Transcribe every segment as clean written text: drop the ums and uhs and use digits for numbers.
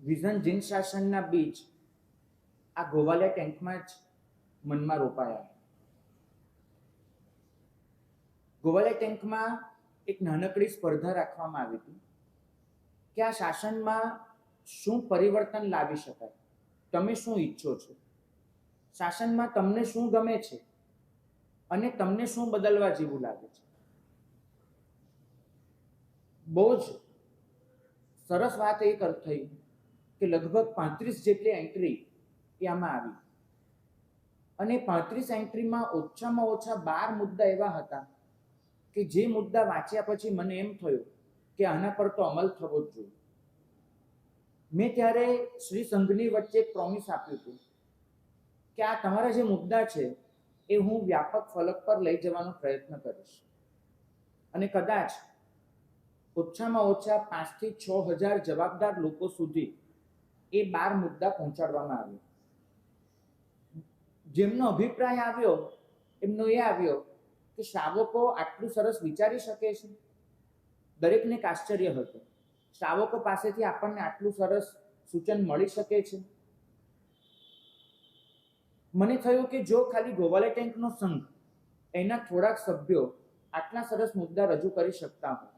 Vision Jain શાસનના બીજ આ ગોવાલિયા ટેન્કમાં જ મનમાં રોપાયા. ગોવાલિયા ટેન્કમાં એક નાનકડી સ્પર્ધા રાખવામાં આવી હતી કે આ શાસનમાં શું પરિવર્તન લાવી શકાય, તમે શું ઈચ્છો છો, શાસનમાં તમને શું ગમે છે અને તમને શું બદલવા જેવું લાગે છે. બહુ જ સરસ વાત એ થઈ કે લગભગ 35 જેટલી એન્ટ્રી એ આમાં આવી અને 35 એન્ટ્રીમાં ઓછામાં ઓછા 12 મુદ્દા એવા હતા કે જે મુદ્દા વાંચ્યા પછી મને એમ થયું કે આના પર તો અમલ થવો જ જોઈએ. મેં ત્યારે શ્રી સંઘની વચ્ચે એક પ્રોમિસ આપ્યું હતું કે આ તમારા જે મુદ્દા છે એ હું વ્યાપક ફલક પર લઈ જવાનો પ્રયત્ન કરીશ અને કદાચ ઓછામાં ઓછા 5 થી 6 હજાર જવાબદાર લોકો સુધી એ 12 મુદ્દા પહોંચાડવામાં આવ્યા. જેમનો અભિપ્રાય આવ્યો એમનો એ આવ્યો કે શ્રાવકો આટલું સરસ વિચારી શકે છે. દરેકને એક આશ્ચર્ય હતું, શ્રાવકો પાસેથી આપણને આટલું સરસ સૂચન મળી શકે છે. મને થયું કે જો ખાલી ગોવાલિયા ટેન્કનો સંઘ એના થોડાક સભ્યો આટલા સરસ મુદ્દા રજૂ કરી શકતા હોય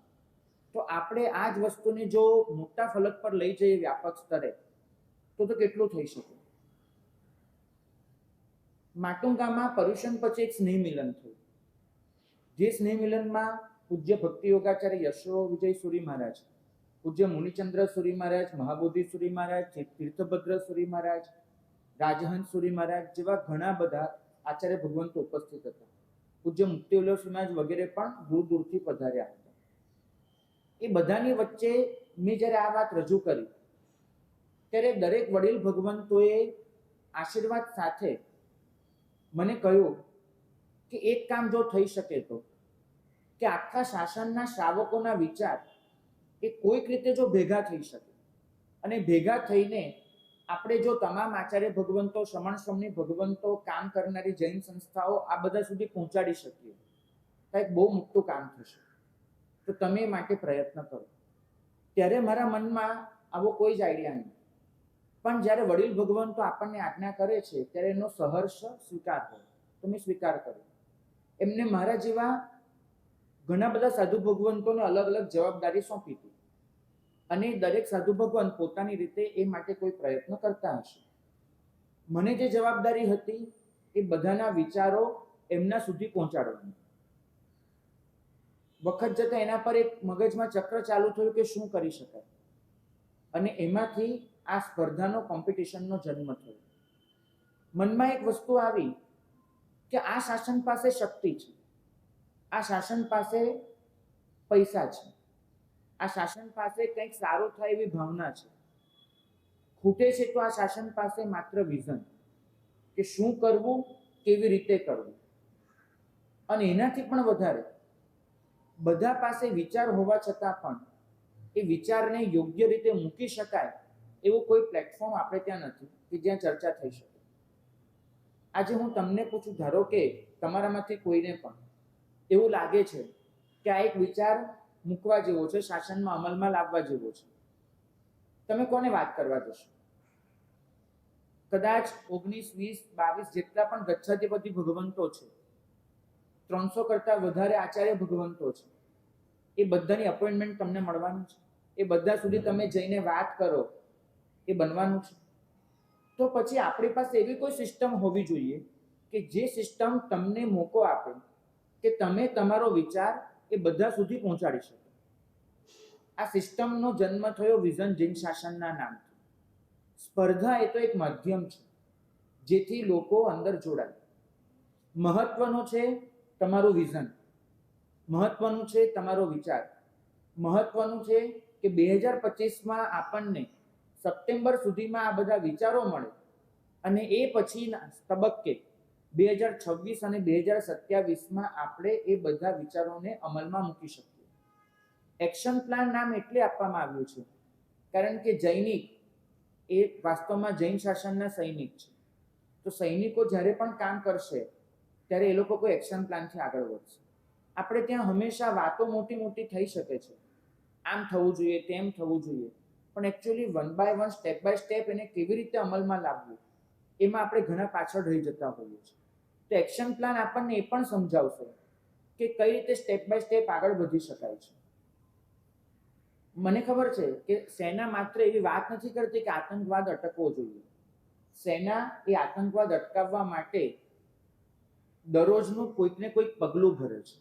તો આપણે આ જ વસ્તુને જો મોટા ફલક પર લઈ જઈએ વ્યાપક સ્તરે તો કેટલું થઈ શકે. માટુંગામાં પર્યુષણ પછી એક સ્નેહ મિલન થયું. જે સ્નેહ મિલનમાં પૂજ્ય ભક્તિ યોગાચાર્ય યશો વિજય સુરી મહારાજ, પૂજ્ય મુનિચંદ્ર સુરી મહારાજ, મહાબોધિ સુરી મહારાજ, તીર્થભદ્ર સુરી મહારાજ, રાજહંસ સુરી મહારાજ જેવા ઘણા બધા આચાર્ય ભગવંતો ઉપસ્થિત હતા. પૂજ્ય મુક્તિવલ્લભ શ્રી મહારાજ વગેરે પણ દૂર દૂરથી પધાર્યા હતા. એ બધાની વચ્ચે મેં જ્યારે આ વાત રજૂ કરી ત્યારે દરેક વડીલ ભગવંતોએ આશીર્વાદ સાથે મને કહ્યું કે એક કામ જો થઈ શકે તો કે આખા શાસનના શ્રાવકોના વિચાર એ કોઈક રીતે જો ભેગા થઈ શકે અને ભેગા થઈને આપણે જો તમામ આચાર્ય ભગવંતો, શ્રમણ શ્રમણી ભગવંતો, કામ કરનારી જૈન સંસ્થાઓ આ બધા સુધી પહોંચાડી શકીએ તો એક બહુ મોટું કામ થશે. તો તમે માટે પ્રયત્ન કરો. ત્યારે મારા મનમાં આવો કોઈ જ આઈડિયા નહીં, પણ જ્યારે વડીલ ભગવંતો આપણને આજ્ઞા કરે છે ત્યારે એનો સહર્ષ સ્વીકાર હોય તો મેં સ્વીકાર કર્યો. એમને મારા જેવા ઘણા બધા સાધુ ભગવંતોને અલગ અલગ જવાબદારી સોંપી હતી અને દરેક સાધુ ભગવંત પોતાની રીતે એ માટે કોઈ પ્રયત્ન કરતા હશે. મને જે જવાબદારી હતી એ બધાના વિચારો એમના સુધી પહોંચાડવાની. વખત જતા એના પર એક મગજમાં ચક્ર ચાલુ થયું કે શું કરી શકાય અને એમાંથી આ સ્પર્ધાનો કોમ્પિટિશનનો જન્મ થયો. મનમાં એક વસ્તુ આવી કે આ શાસન પાસે શક્તિ છે, આ શાસન પાસે પૈસા છે, આ શાસન પાસે કંઈક સારું થાય એવી ભાવના છે. ખૂટે છે તો આ શાસન પાસે માત્ર વિઝન કે શું કરવું, કેવી રીતે કરવું. અને એનાથી પણ વધારે બધા પાસે વિચાર હોવા છતાં પણ એ વિચારને યોગ્ય રીતે મૂકી શકાય એવું કોઈ પ્લેટફોર્મ આપણે ત્યાં નથી કે જ્યાં ચર્ચા થઈ શકે. આજે હું તમને પૂછું, ધારો કે તમારામાંથી કોઈને પણ એવું લાગે છે કે આ એક વિચાર મૂકવા જેવો છે, શાસનમાં અમલમાં લાવવા જેવો છે, તમે કોને વાત કરવા જશો? કદાચ 19, 20, 22 જેટલા પણ ગચ્છાધિપતિ ભગવંતો છે, 300 કરતા વધારે આચાર્ય ભગવંતો છે, એ બધાની અપોઇન્ટમેન્ટ તમને મળવાનું છે, એ બધા સુધી તમે જઈને વાત કરો એ બનવાનું છે. તો પછી આપણી પાસે એવી કોઈ સિસ્ટમ હોવી જોઈએ કે જે સિસ્ટમ તમને મોકો આપે કે તમે તમારો વિચાર એ બધા સુધી પહોંચાડી શકો. આ સિસ્ટમનો જન્મ થયો વિઝન જૈન શાસનના નામથી. સ્પર્ધા એ તો એક માધ્યમ છે જેથી લોકો અંદર જોડાય. મહત્વનું છે તમારું વિઝન, મહત્વનું છે તમારો વિચાર, મહત્વનું છે કે 2025માં આપણને સપ્ટેમ્બર સુધીમાં આ બધા વિચારો મળે અને એ પછીના તબક્કે 2026 અને 2027માં આપણે એ બધા વિચારોને અમલમાં મૂકી શકીએ. એક્શન પ્લાન નામ એટલે આપવામાં આવ્યું છે કારણ કે જૈનિક એ વાસ્તવમાં જૈન શાસનના સૈનિક છે. તો સૈનિકો જ્યારે પણ કામ કરશે ત્યારે એ લોકો કોઈ એક્શન પ્લાનથી આગળ વધશે. આપણે ત્યાં હંમેશા વાતો મોટી મોટી થઈ શકે છે, આમ થવું જોઈએ, તેમ થવું જોઈએ, પણ actually one by one, step by step એને કેવી રીતે અમલમાં લાવવું, એમાં આપણે ઘણા પાછળ રહી જતા હોઈએ છીએ. તો એક્શન પ્લાન આપણને એ પણ સમજાવશે કે કઈ રીતે સ્ટેપ બાય સ્ટેપ આગળ વધી શકાય છે. મને ખબર છે કે સેના માત્ર એવી વાત નથી કરતી કે આતંકવાદ અટકવો જોઈએ. સેના એ આતંકવાદ અટકાવવા માટે દરરોજનું કોઈક ને કોઈક પગલું ભરે છે,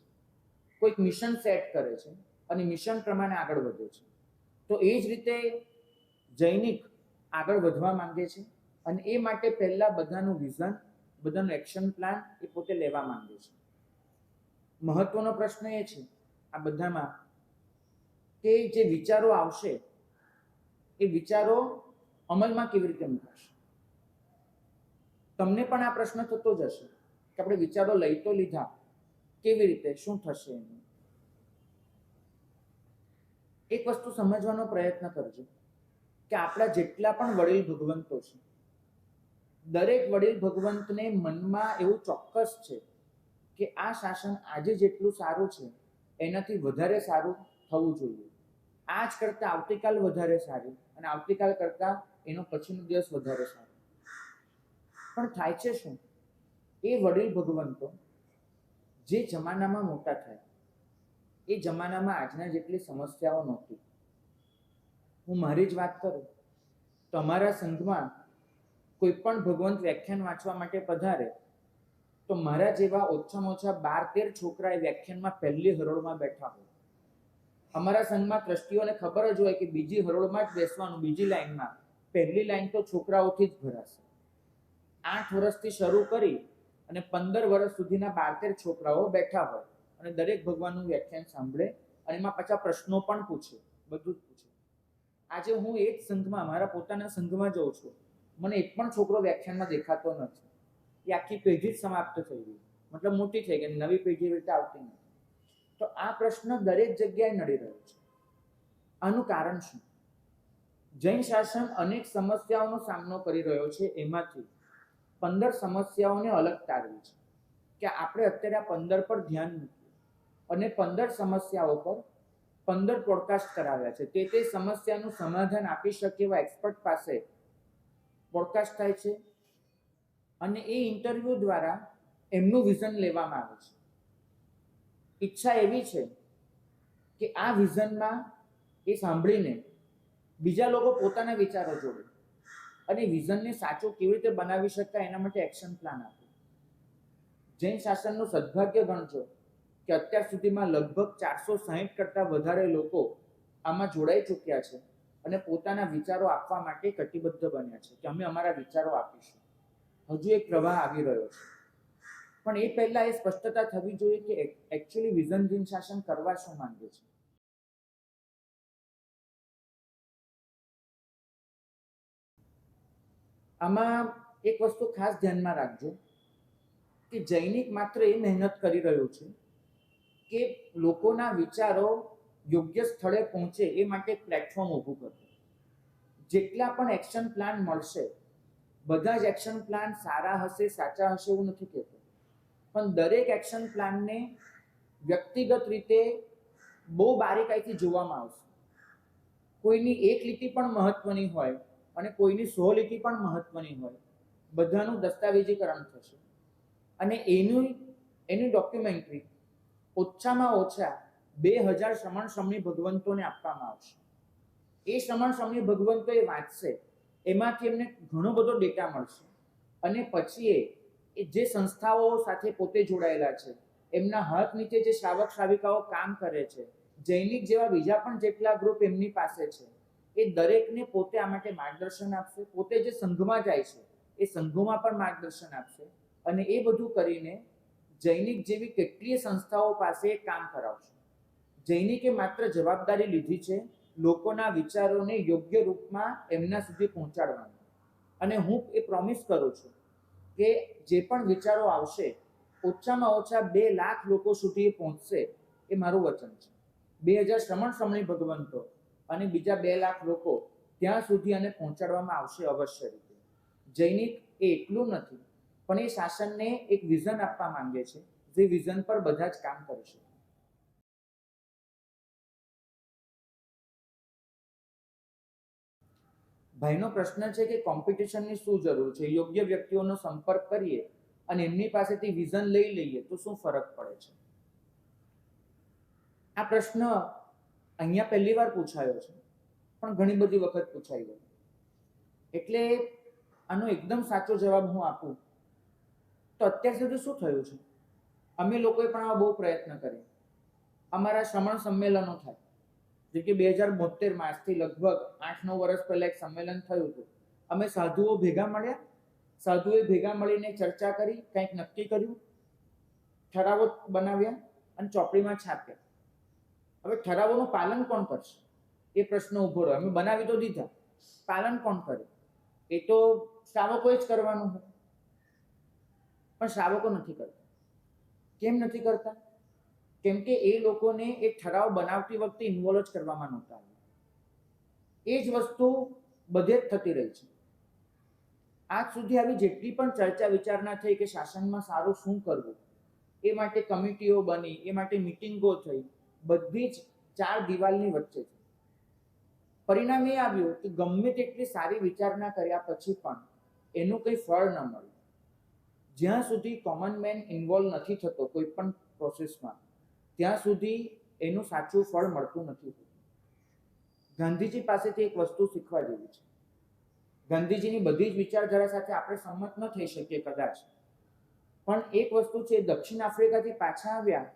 કોઈક મિશન સેટ કરે છે અને મિશન પ્રમાણે આગળ વધે છે. તો એ જ રીતે જૈનિક આગળ વધવા માંગે છે અને એ માટે પહેલા બધાનું વિઝન, બધાનું એક્શન પ્લાન એ પોતે લેવા માંગે છે. મહત્વનો પ્રશ્ન એ છે આ બધામાં કે જે વિચારો આવશે એ વિચારો અમલમાં કેવી રીતે મૂકાશે. તમને પણ આ પ્રશ્ન થતો જ હશે કે આપણે વિચારો લઈ તો લીધા, કેવી રીતે, શું થશે એનું. એક વસ્તુ સમજવાનો પ્રયત્ન કરજો કે આપણા જેટલા પણ વડીલ ભગવંતો છે, દરેક વડીલ ભગવંતને મનમાં એવું ચોક્કસ છે કે આ શાસન આજે જેટલું સારું છે એનાથી વધારે સારું થવું જોઈએ. આજ કરતા આવતીકાલ વધારે સારી અને આવતીકાલ કરતા એનો પછીનો દિવસ વધારે સારો. પણ થાય છે શું, એ વડીલ ભગવંતો જે જમાનામાં મોટા થયા એ જમાનામાં આજના જેટલી સમસ્યાઓ નહોતી. હું મારી જ વાત કરું તો અમારા સંઘમાં કોઈ પણ ભગવંત વ્યાખ્યાન વાંચવા માટે પધારે તો મારા જેવા ઓછામાં ઓછા 12-13 છોકરા એ વ્યાખ્યાનમાં પહેલી હરોળમાં બેઠા હોય. અમારા સંઘમાં ટ્રસ્ટીઓને ખબર જ હોય કે બીજી હરોળમાં જ બેસવાનું, બીજી લાઈનમાં. પહેલી લાઈન તો છોકરાઓથી જ ભરાશે. 8 વર્ષથી શરૂ કરી અને 15 વર્ષ સુધીના 12-13 છોકરાઓ બેઠા હોય અને દરેક ભગવાનનું વ્યાખ્યાન સાંભળે અને એમાં પાછા પ્રશ્નો પણ પૂછે, બધું જ પૂછે. આજે હું એ જ સંઘમાં, મારા પોતાના સંઘમાં જઉં છું, મને એક પણ છોકરો વ્યાખ્યાનમાં દેખાતો નથી. એ આખી પેઢી જ સમાપ્ત થઈ ગઈ, મતલબ મોટી થઈ ગઈ, નવી પેઢી રીતે આવતી નથી. તો આ પ્રશ્ન દરેક જગ્યાએ નડી રહ્યો છે. આનું કારણ શું? જૈન શાસન અનેક સમસ્યાઓનો સામનો કરી રહ્યો છે. એમાંથી 15 સમસ્યાઓને અલગ તારવી છે કે આપણે અત્યારે આ 15 પર ધ્યાન મૂકીએ અને 15 સમસ્યાઓ પર 15 પોડકાસ્ટ કરાવ્યા છે. તે સમસ્યાનું સમાધાન આપી શકે એવા એક્સપર્ટ પાસે પોડકાસ્ટ થાય છે અને એ ઇન્ટરવ્યુ દ્વારા એમનું વિઝન લેવામાં આવે છે. ઈચ્છા એવી છે કે આ વિઝનમાં એ સાંભળીને બીજા લોકો પોતાના વિચારો જોડે અને વિઝનને સાચું કેવી રીતે બનાવી શકાય એના માટે એક્શન પ્લાન આપે. જૈન શાસનનું સદભાગ્ય ગણજો કે અત્યાર સુધીમાં લગભગ 460 કરતા વધારે લોકો આમાં જોડાઈ ચૂક્યા છે અને પોતાના વિચારો આપવા માટે કટિબદ્ધ બન્યા છે કે અમે અમારા વિચારો આપીશું. હજુ એક પ્રવાહ આવી રહ્યો છે, પણ એ પહેલા એ સ્પષ્ટતા થવી જોઈએ કે એકચ્યુઅલી વિઝનહીન શાસન કરવા શું માંગે છે. આમાં એક વસ્તુ ખાસ ધ્યાનમાં રાખજો કે જૈનિક માત્ર એ મહેનત કરી રહ્યું છે કે લોકોના વિચારો યોગ્ય સ્થળે પહોંચે એ માટે પ્લેટફોર્મ ઊભું કરવું. જેટલા પણ એક્શન પ્લાન મળશે, બધા જ એક્શન પ્લાન સારા હશે, સાચા હશે એવું નથી કહેતો, પણ દરેક એક્શન પ્લાનને વ્યક્તિગત રીતે બહુ બારીકાઈથી જોવામાં આવશે. કોઈની એક લીટી પણ મહત્વની હોય અને કોઈની 100 લીટી પણ મહત્વની હોય. બધાનું દસ્તાવેજીકરણ થશે અને એની ડોક્યુમેન્ટરી ઓછામાં ઓછા 2000 શ્રમણ સમણી ભગવંતોને આપવામાં આવશે. એ શ્રમણ સમણી ભગવંતો એ વાંચશે, એમાંથી એમને ઘણો બધો ડેટા મળશે અને પછી એ જે સંસ્થાઓ સાથે પોતે જોડાયેલા છે, એમના હાથ નીચે જે શ્રાવક શ્રાવિકાઓ કામ કરે છે, જૈનિક જેવા બીજા પણ જેટલા ગ્રુપ એમની પાસે છે, એ દરેકને પોતે આ માટે માર્ગદર્શન આપશે. પોતે જે સંઘમાં જાય છે એ સંઘોમાં પણ માર્ગદર્શન આપશે અને એ બધું કરીને જૈનિક જેવી કેટલીય સંસ્થાઓ પાસે કામ કરાવશે. જૈનિકે માત્ર જવાબદારી લીધી છે લોકોના વિચારોને યોગ્ય રૂપમાં એમના સુધી પહોંચાડવાની. અને હું એ પ્રોમિસ કરું છું કે જે પણ વિચારો આવશે ઓછામાં ઓછા 2 લાખ લોકો સુધી પહોંચશે, એ મારું વચન છે. 2000 શ્રમણ સમણી ભગવંતો અને બીજા 2 લાખ લોકો ત્યાં સુધી આને પહોંચાડવામાં આવશે અવશ્ય રીતે. જૈનિક એ એટલું નથી, પણ એ શાસનને એક વિઝન આપવા માંગે છે, જે વિઝન પર બધા જ કામ કરી શકે. ભાઈનો પ્રશ્ન છે કે કોમ્પિટિશનની શું જરૂર છે, યોગ્ય વ્યક્તિઓનો સંપર્ક કરીએ અને એમની પાસેથી વિઝન લઈ લઈએ તો શું ફરક પડે છે. આ પ્રશ્ન અહીંયા પહેલી વાર પૂછાયો છે, પણ ઘણી બધી વખત પૂછાયો. એટલે આનો એકદમ સાચો જવાબ હું આપું તો અત્યાર સુધી શું થયું છે, અમે લોકોએ પણ આવા બહુ પ્રયત્ન કર્યા. અમારા શ્રમણ સંમેલનો થાય, જે કે 2072 આજથી લગભગ 8-9 વર્ષ પહેલા એક સંમેલન થયું હતું. અમે સાધુઓ ભેગા મળ્યા, સાધુએ ભેગા મળીને ચર્ચા કરી, કંઈક નક્કી કર્યું, ઠરાવો બનાવ્યા અને ચોપડીમાં છાપ્યા. હવે ઠરાવોનું પાલન કોણ કરશે એ પ્રશ્ન ઉભો રહ્યો. અમે બનાવી તો દીધા, પાલન કોણ કરે? એ તો શ્રાવકોએ જ કરવાનું હોય. પણ શ્રાવકો નથી કરતા. કેમ નથી કરતા? કેમ કે એ લોકોને એ ઠરાવ બનાવતી વખતે ઇન્વોલ્વ જ કરવામાં નહોતા આવ્યા. એ જ વસ્તુ બધે જ થતી રહી છે. આજ સુધી આવી જેટલી પણ ચર્ચા વિચારણા થઈ કે શાસનમાં સારું શું કરવું, એ માટે કમિટીઓ બની, એ માટે મિટિંગો થઈ, બધી જ 4 દિવાલની વચ્ચે છે. પરિણામ એ આવ્યું કે ગમે તેટલી સારી વિચારણા કર્યા પછી પણ એનું કંઈ ફળ ન મળ્યું. જ્યાં સુધી કોમન મેન ઇન્વોલ્વ નથી થતો કોઈ પણ પ્રોસેસમાં, ત્યાં સુધી એનું સાચું ફળ મળતું નથી. ગાંધીજી પાસેથી એક વસ્તુ શીખવા જેવી છે. ગાંધીજીની બધી જ વિચારધારા સાથે આપણે સંમત ન થઈ શકીએ કદાચ, પણ એક વસ્તુ છે, દક્ષિણ આફ્રિકાથી પાછા આવ્યા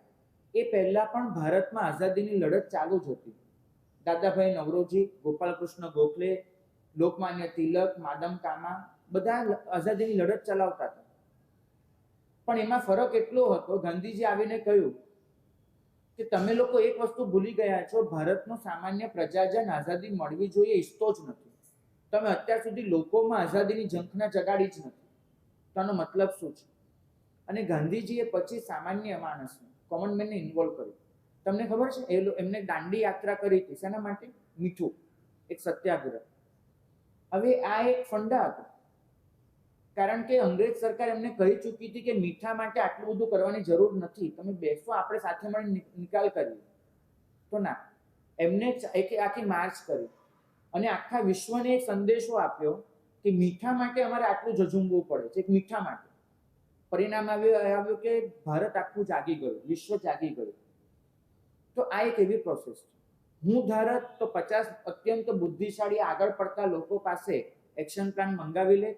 એ પહેલા પણ ભારતમાં આઝાદીની લડત ચાલુ જ હતી. દાદાભાઈ નવરોજી, ગોપાલકૃષ્ણ ગોખલે, લોકમાન્ય તિલક, માદમ કામા બધા આઝાદીની લડત ચલાવતા હતા. પણ એમાં ફરક એટલો હતો, ગાંધીજી આવીને કહ્યું કે તમે લોકો એક વસ્તુ ભૂલી ગયા છો, ભારતનો સામાન્ય પ્રજાજન આઝાદી મળવી જોઈએ ઈચ્છતો જ નથી. તમે અત્યાર સુધી લોકોમાં આઝાદીની ઝંખના જગાડી જ નથી. તો આનો મતલબ શું છે? અને ગાંધીજીએ પછી સામાન્ય માણસને, કોમન મેનને ઇન્વોલ્વ કર્યું. તમને ખબર છે એમને દાંડી યાત્રા કરી હતી. શેના માટે? મીઠું, એક સત્યાગ્રહ. હવે આ એક ફંડા હતો, કારણ કે અંગ્રેજ સરકાર એમને કહી ચૂકી હતી કે મીઠા માટે આટલું બધું કરવાની જરૂર નથી, તમે બેસો, આપણે સાથે મળીને નિકાલ કરીએ. તો ના, એમને એક આખી માર્ચ કરી અને આખા વિશ્વને એક સંદેશો આપ્યો કે મીઠા માટે અમારે આટલું ઝઝુમવું પડે છે, એક મીઠા માટે. પરિણામ આવ્યું કે ભારત આખું જાગી ગયું, વિશ્વ જાગી ગયું. તો આ એક એવી પ્રોસેસ છે. હું ધારત તો 50 અત્યંત બુદ્ધિશાળી આગળ પડતા લોકો પાસે એક્શન પ્લાન મંગાવી લે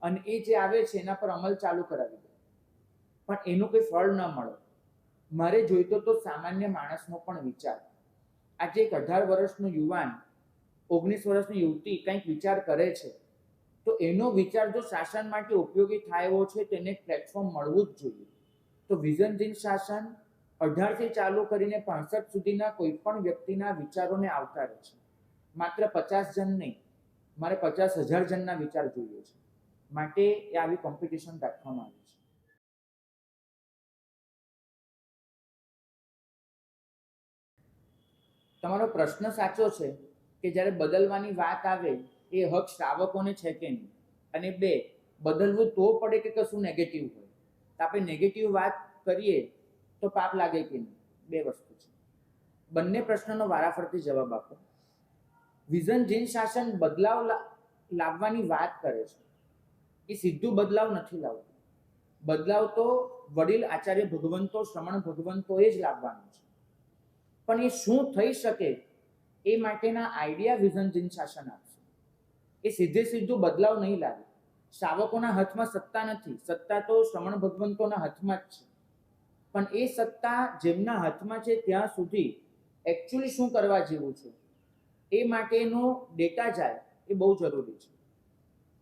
અને એ જે આવે છે એના પર અમલ ચાલુ કરાવી દે, પણ એનું કોઈ ફળ ન મળે. મારે જોઈતો તો સામાન્ય માણસનો પણ વિચાર. આજે એક 18 વર્ષનો યુવાન, 19 વર્ષની યુવતી કંઈક વિચાર કરે છે, તો એનો વિચાર જો શાસન માટે ઉપયોગી થાય એવો છે, તેને પ્લેટફોર્મ મળવું જ જોઈએ. તો વિઝન જીન શાસન 18 થી ચાલુ કરીને 65 સુધીના કોઈ પણ વ્યક્તિના વિચારોને આવકારે છે. માત્ર 50 જણ નહીં, મારે 50,000 જણના વિચાર જોઈએ છે. માટે એ આવી કોમ્પિટિશન રાખવામાં આવી છે. તમારો પ્રશ્ન સાચો છે કે જ્યારે બદલવાની વાત આવે એ હક શ્રાવકોને છે કે નહીં, અને 2, બદલવું તો પડે કે કશું નેગેટિવ હોય. આપણે નેગેટિવ વાત કરીએ તો પાપ લાગે કે નહીં, 2 વસ્તુ છે. બંને પ્રશ્નનો વારાફરતી જવાબ આપો. વિઝન જીન શાસન બદલાવ લાવવાની વાત કરે છે, એ સીધું બદલાવ નથી લાવતું. બદલાવ તો વડીલ આચાર્ય ભગવંતો, શ્રમણ ભગવંતોએ જ લાવવાનું છે. પણ એ શું થઈ શકે એ માટેના આઈડિયા વિઝન જીન શાસન આપશે. એ સીધું બદલાવ નહીં લાવે. શ્રાવકોના હાથમાં સત્તા નથી, સત્તા તો શ્રમણ ભગવંતોના હાથમાં જ છે. પણ એ સત્તા જેમના હાથમાં છે ત્યાં સુધી એકચ્યુઅલી શું કરવા જેવું છે એ માટેનો ડેટા જાય એ બહુ જરૂરી છે.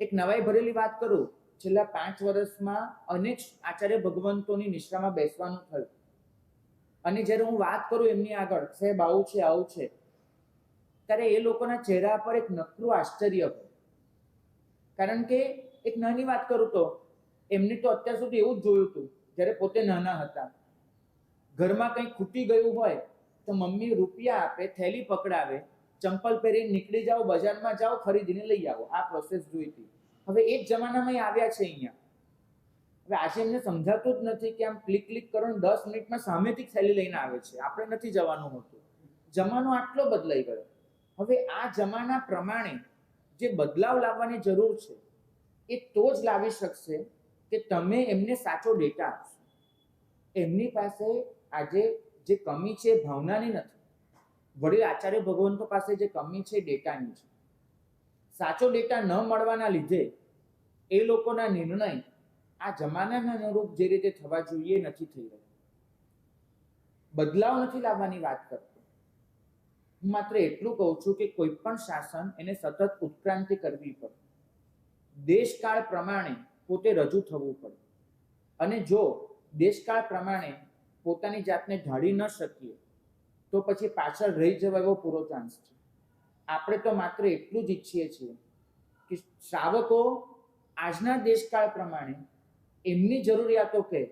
એક નવાઈ ભરેલી વાત કરું, છેલ્લા 5 વર્ષમાં અનેક આચાર્ય ભગવંતોની નિશ્રામાં બેસવાનું થયું, અને જ્યારે હું વાત કરું એમની આગળ, સાહેબ આવું છે આવું છે, ત્યારે એ લોકોના ચહેરા પર એક નકરું આશ્ચર્ય હોય. કારણ કે એક નાની વાત કરું તો એમને તો અત્યાર સુધી એવું જ જોયું હતું, જ્યારે પોતે નાના હતા, ઘરમાં કંઈ ખૂટી ગયું હોય તો મમ્મી રૂપિયા આપે, થેલી પકડાવે, ચંપલ પહેરીને નીકળી જાઓ, બજારમાં જાઓ, ખરીદીને લઈ આવો. આ પ્રોસેસ જોઈ હતી. હવે એ જ જમાનામાં આવ્યા છે અહીંયા. હવે આજે એમને સમજાતું જ નથી કે આમ ક્લિક કરો ને 10 મિનિટમાં સામેથી થેલી લઈને આવે છે, આપણે નથી જવાનું હોતું. જમાનો આટલો બદલાઈ ગયો. હવે આ જમાના પ્રમાણે જે બદલાવ લાવવાની જરૂર છે એ તો જ લાવી શકશે કે તમે એમને સાચો ડેટા આપશો. એમની પાસે આજે જે કમી છે ભાવનાની નથી, વડીલ આચાર્ય ભગવંતો પાસે જે કમી છે ડેટાની છે. સાચો ડેટા ન મળવાના લીધે એ લોકોના નિર્ણય આ જમાનાના અનુરૂપ જે રીતે થવા જોઈએ નથી થઈ રહ્યા. બદલાવ નથી લાવવાની વાત કરતો, હું માત્ર એટલું કહું છું કે કોઈ પણ શાસન એને સતત ઉત્ક્રાંતિ કરવી પડે, દેશકાળ પ્રમાણે પોતે રજૂ થવું પડે. અને જો દેશકાળ પ્રમાણે પોતાની જાતને ઢાળી ન શકીએ તો પછી પાછળ રહી જવા એવો પૂરો ચાન્સ છે. આપણે તો માત્ર એટલું જ ઈચ્છીએ છીએ કે શ્રાવકો આજના દેશકાળ પ્રમાણે એમની જરૂરિયાતો કહે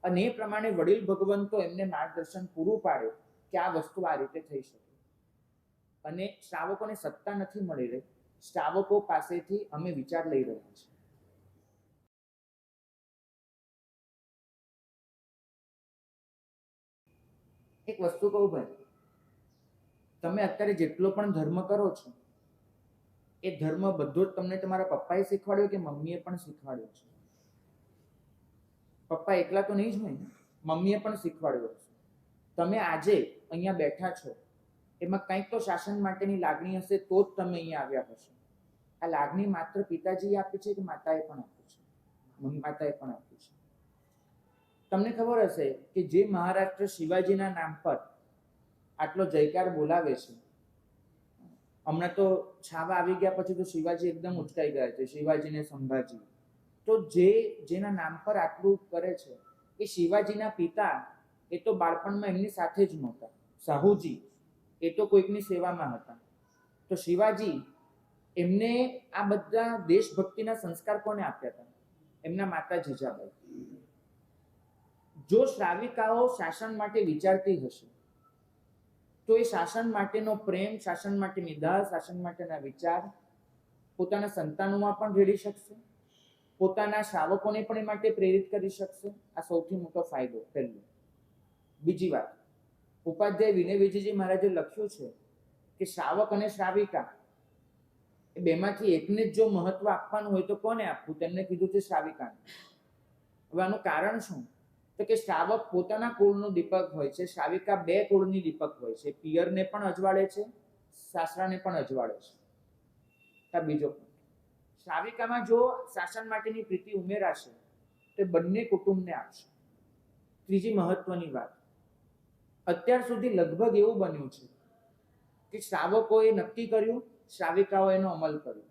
અને એ પ્રમાણે વડીલ ભગવંતો એમને માર્ગદર્શન પૂરું પાડે કે આ વસ્તુ આ રીતે થઈ શકે. અને શ્રાવકોને સત્તા નથી મળી રહી, શ્રાવકો પાસેથી અમે વિચાર લઈ રહ્યા છીએ. એક વસ્તુ કહું ભાઈ, તમે અત્યારે જેટલો પણ ધર્મ કરો છો એ ધર્મ બધો જ તમને તમારા પપ્પાએ શીખવાડ્યો કે મમ્મીએ પણ શીખવાડ્યો છે? પપ્પા એકલા તો નહીં જ હોય ને, મમ્મીએ પણ શીખવાડ્યો છે. તમે આજે અહીંયા બેઠા છો એમાં કંઈક તો શાસન માટેની લાગણી હશે તો જ તમે અહીંયા આવ્યા હશો. આ લાગણી માત્ર પિતાજીએ આપી છે કે માતાએ પણ આપી છે? માતાએ પણ આપી છે. તમને ખબર હશે કે જે મહારાષ્ટ્ર શિવાજીના નામ પર આટલો જયકાર બોલાવે છે, હમણાં તો છાવા આવી ગયા પછી તો શિવાજી એકદમ ઉચકાઈ ગયા છે, શિવાજી ને સંભાજી. તો જેના નામ પર આટલું કરે છે એ શિવાજીના પિતા એ તો બાળપણમાં એમની સાથે જ નહોતા. સાહુજી એ તો કોઈકની સેવામાં હતા. તો શિવાજી એમને આ બધા દેશભક્તિના સંસ્કાર કોને આપ્યા હતા? એમના માતા જીજાબાઈ. જો શ્રાવિકાઓ શાસન માટે વિચારતી હશે તો એ શાસન માટેનો પ્રેમ, શાસન માટેની દાળ, શાસન માટેના વિચાર પોતાના સંતાનોમાં પણ રેડી શકશે, પોતાના શ્રાવકોને પણ એ માટે પ્રેરિત કરી શકશે. આ સૌથી મોટો ફાયદો પહેલો. બીજી વાત, ઉપાધ્યાય વિનય વિજયજી મહારાજે લખ્યું છે કે શ્રાવક અને શ્રાવિકા એ બેમાંથી એકને જ જો મહત્વ આપવાનું હોય તો કોને આપવું? તેમને કીધું છે શ્રાવિકાને. હવે આનું કારણ શું? તો કે શ્રાવક પોતાના કુળનું દીપક હોય છે, શ્રાવિકા બે કુળની દીપક હોય છે. પિયરને પણ અજવાળે છે, સાસરાને પણ અજવાળે છે. આ બીજો પોઈન્ટ. શ્રાવિકામાં જો શાસન માટેની પ્રીતિ ઉમેરાશે તો બંને કુટુંબને આપશે. ત્રીજી મહત્વની વાત, અત્યાર સુધી લગભગ એવું બન્યું છે કે શ્રાવકોએ નક્કી કર્યું, શ્રાવિકાઓ એનો અમલ કર્યો.